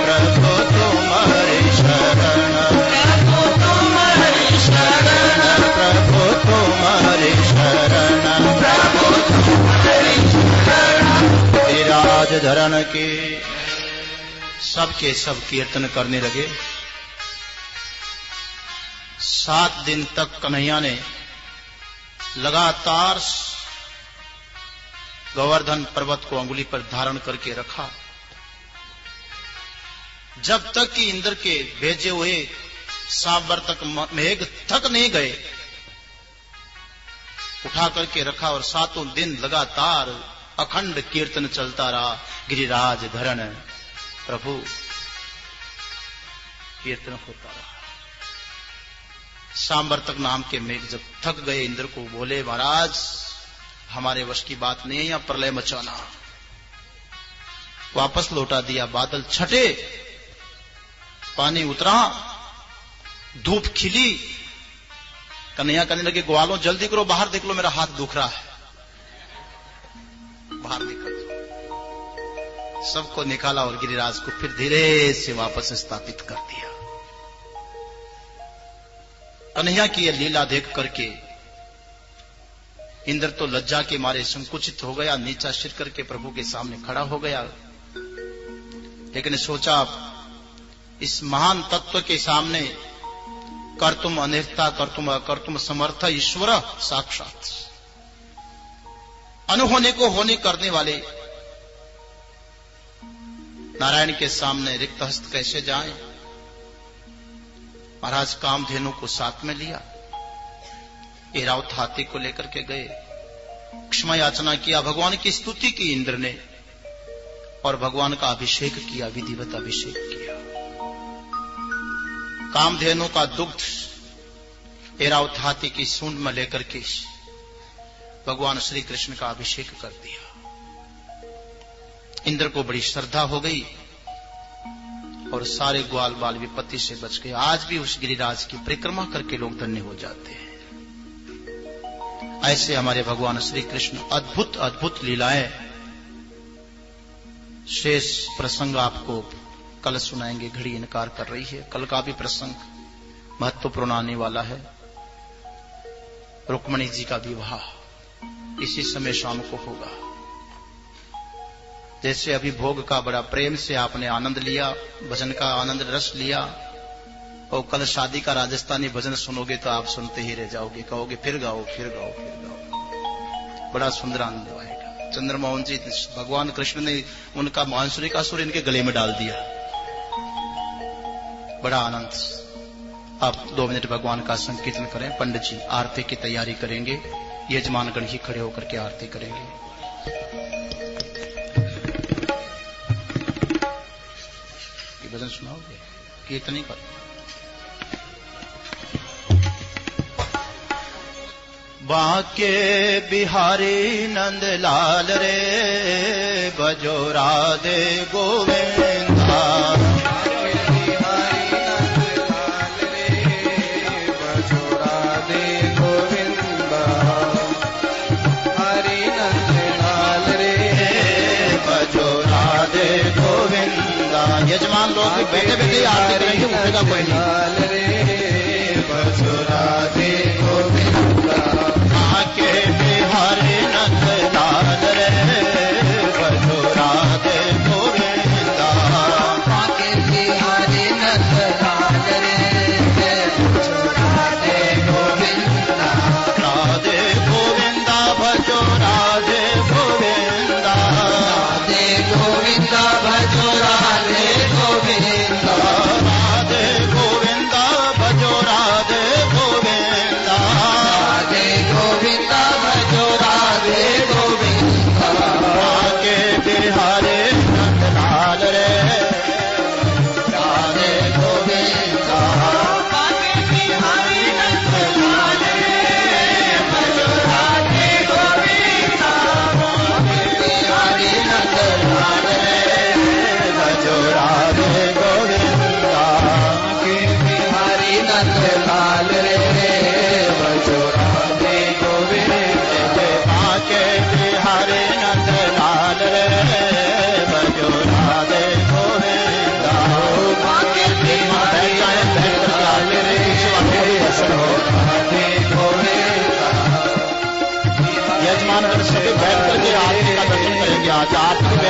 प्रभु तुम्हारी शरण, प्रभु तुम्हारी शरण, प्रभु तुम्हारी शरण, प्रभु तुम्हारी शरण। गिरिराज धरण के सबके सब कीर्तन करने लगे। 7 दिन तक कन्हैया ने लगातार गोवर्धन पर्वत को अंगुली पर धारण करके रखा, जब तक कि इंद्र के भेजे हुए सांवर्तक मेघ थक नहीं गए। उठा करके रखा और 7 दिन लगातार अखंड कीर्तन चलता रहा। गिरिराज धरण प्रभु कीर्तन होता रहा। सांवर्तक नाम के मेघ जब थक गए, इंद्र को बोले, महाराज हमारे वश की बात नहीं है यहां प्रलय मचाना। वापस लौटा दिया। बादल छटे, पानी उतरा, धूप खिली। कन्हैया कहने लगे, ग्वालों जल्दी करो, बाहर देख लो, मेरा हाथ दुख रहा है। बाहर निकल, सबको निकाला और गिरिराज को फिर धीरे से वापस स्थापित कर दिया। कन्हैया की यह लीला देख करके इंद्र तो लज्जा के मारे संकुचित हो गया, नीचा सिर करके प्रभु के सामने खड़ा हो गया। लेकिन सोचा, इस महान तत्व के सामने कर्तुम अनिर्ता कर्तुम अकर्तुम समर्थ ईश्वर साक्षात, अनहोने को होने करने वाले नारायण के सामने रिक्त हस्त कैसे जाएं। महाराज कामधेनु को साथ में लिया, ऐरावत हाथी को लेकर के गए, क्षमा याचना किया, भगवान की स्तुति की इंद्र ने और भगवान का अभिषेक किया, विधिवत अभिषेक किया। कामधेनु का दुग्ध ऐरावत हाथी की सूंड में लेकर के भगवान श्री कृष्ण का अभिषेक कर दिया। इंद्र को बड़ी श्रद्धा हो गई और सारे ग्वाल बाल विपत्ति से बच गए। आज भी उस गिरिराज की परिक्रमा करके लोग धन्य हो जाते हैं। ऐसे हमारे भगवान श्री कृष्ण अद्भुत अद्भुत लीलाएं। शेष प्रसंग आपको कल सुनाएंगे, घड़ी इनकार कर रही है। कल का भी प्रसंग महत्वपूर्ण आने वाला है। रुक्मणी जी का विवाह इसी समय शाम को होगा। जैसे अभी भोग का बड़ा प्रेम से आपने आनंद लिया, भजन का आनंद रस लिया, और कल शादी का राजस्थानी भजन सुनोगे तो आप सुनते ही रह जाओगे, कहोगे फिर गाओ फिर गाओ फिर गाओ। बड़ा सुंदर आनंद आएगा। चंद्रमोहन जी, भगवान कृष्ण ने उनका बांसुरी का सुर इनके गले में डाल दिया। बड़ा आनंद। आप 2 मिनट भगवान का संकीर्तन करें। पंडित जी आरती की तैयारी करेंगे, यजमानगण ही खड़े होकर के आरती करेंगे। भजन सुनाओगे, कीर्तन ही कर। बाके बिहारी नंद लाल रे, बजो राधे गोविंदा। यजमान लोग बैठे बैठे आरती करेंगे, उठेगा कोई नहीं। रे बसुरा दे गोविंदा, आके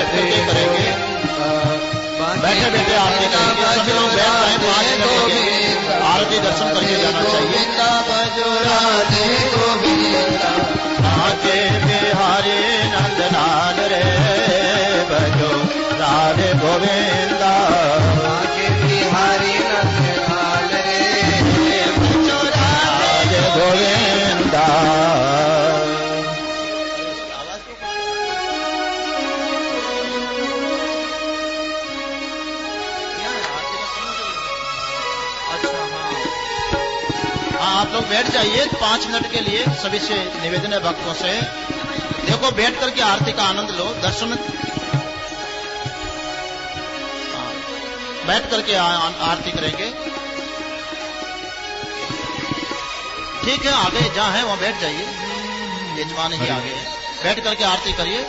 बैठ करके करेंगे, बैठे बैठे आरती करेंगे। सभी लोग बैठ जाए, 5 मिनट आरती दर्शन करके जाना चाहिए। नाचे बिहारी नंदलाल रे बजो राधे गोविंदा, नाचे बिहारी नंदलाल रे बजो राधे गोविंदा। आप लोग बैठ जाइए 5 मिनट के लिए। सभी से निवेदन है भक्तों से, देखो बैठ करके आरती का आनंद लो, दर्शन बैठ करके आरती करेंगे। ठीक है, आगे जहां है वहां बैठ जाइए, यजमान ही आगे है, बैठ करके आरती करिए।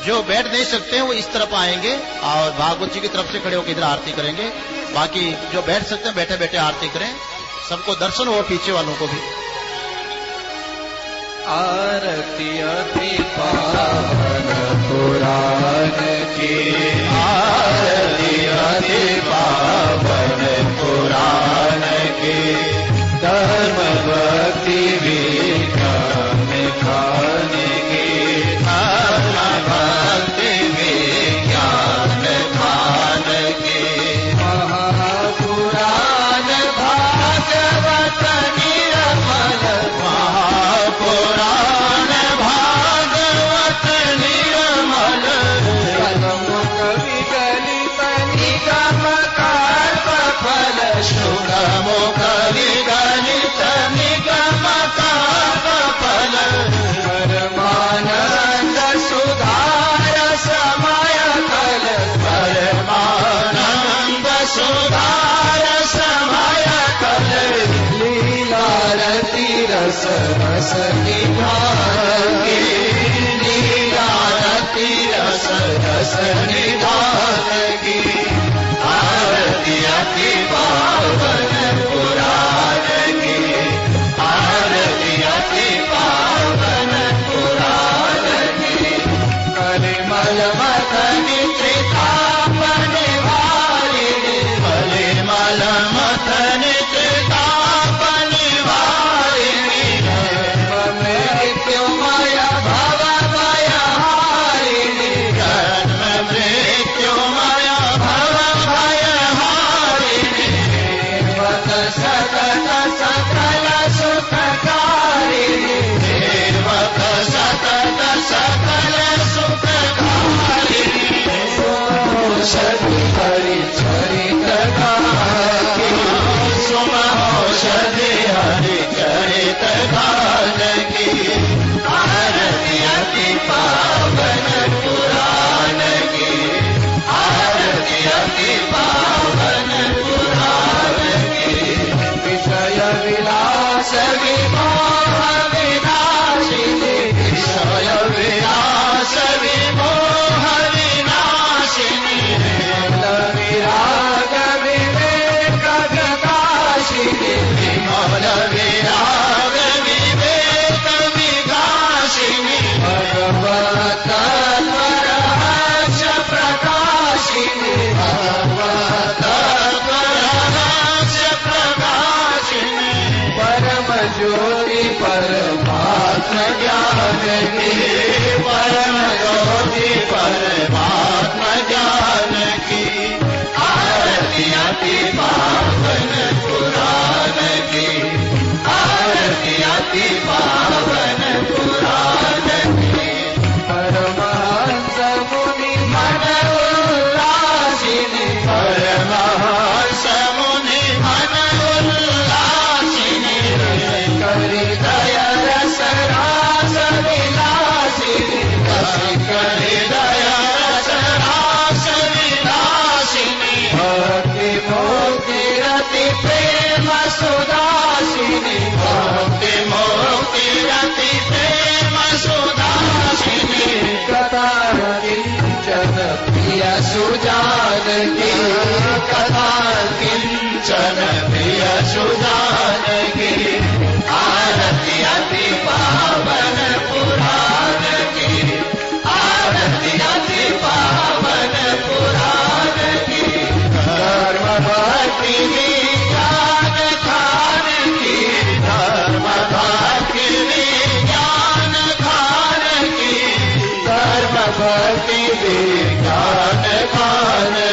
जो बैठ नहीं सकते हैं वो इस तरफ आएंगे और भागवत जी की तरफ से खड़े होकर इधर आरती करेंगे। बाकी जो बैठ सकते हैं बैठे बैठे आरती करें, सबको दर्शन हो, पीछे वालों को भी। आरती अति पावन पुराण की, आरती अति पावन पुराण की, धर्म भक्ति विज्ञान खाने की, धर्म भक्ति विज्ञान खान की, महापुराण भागवत निरमल, महापुराण भागवत निरमल, कलम कवि गलित निगम कल्प फल, सुगम कवि गलित निगम कल्प फल, परमानंद सुधार समय कल, परमानंद सुधार समय कल, लीलारती रस रस निधान, लीलारती रस रस निधान की, आरती अति पावन पुराण की, आरती अति पावन पुराण की, कलिमल मथनि त्रितापन वारिणि, कलिमल मथनि त्रितापन वारिणि, मृत्युमय भवमय हारिणि, जन्म मृत्युमय भवमय हारिणि, देवत सतत सकल सुखकारिणि, देवत सतत सकल सुखकारिणि, औषधि हरि चरित गान, सुमौषधि हरि चरित गान की, आरती अति पावन पुराण की, आरती अति पावन पुराण की, विषय विलास विमोह विनाशिनी, विषय विलास विमोह विनाशिनी, विराग विवेक विकासिनी, विमल विराग विवेक विकासिनी, भगवत परहर्ष प्रकाशिनी, भगवत परहर्ष प्रकाशिनी, परम ज्योति परमात्म ज्ञान की, परम ज्योति परमात्म ज्ञान की, आरती अति पावन पुराण की, आरती अति पावन पुराण की, परमहंस मुनि मन उल्लासिनी, परमहंस मुनि मन उल्लासिनी, करि दया रस रास विलासिनी, करि दया रस रास विलासिनी, भक्ति मुक्ति रति प्रेम सुदासिनी, भक्ति मुक्ति रति प्रेम सुदासिनी, कथा किंचन प्रिय सुजान की, कथा किंचन प्रिय सुजान की, पार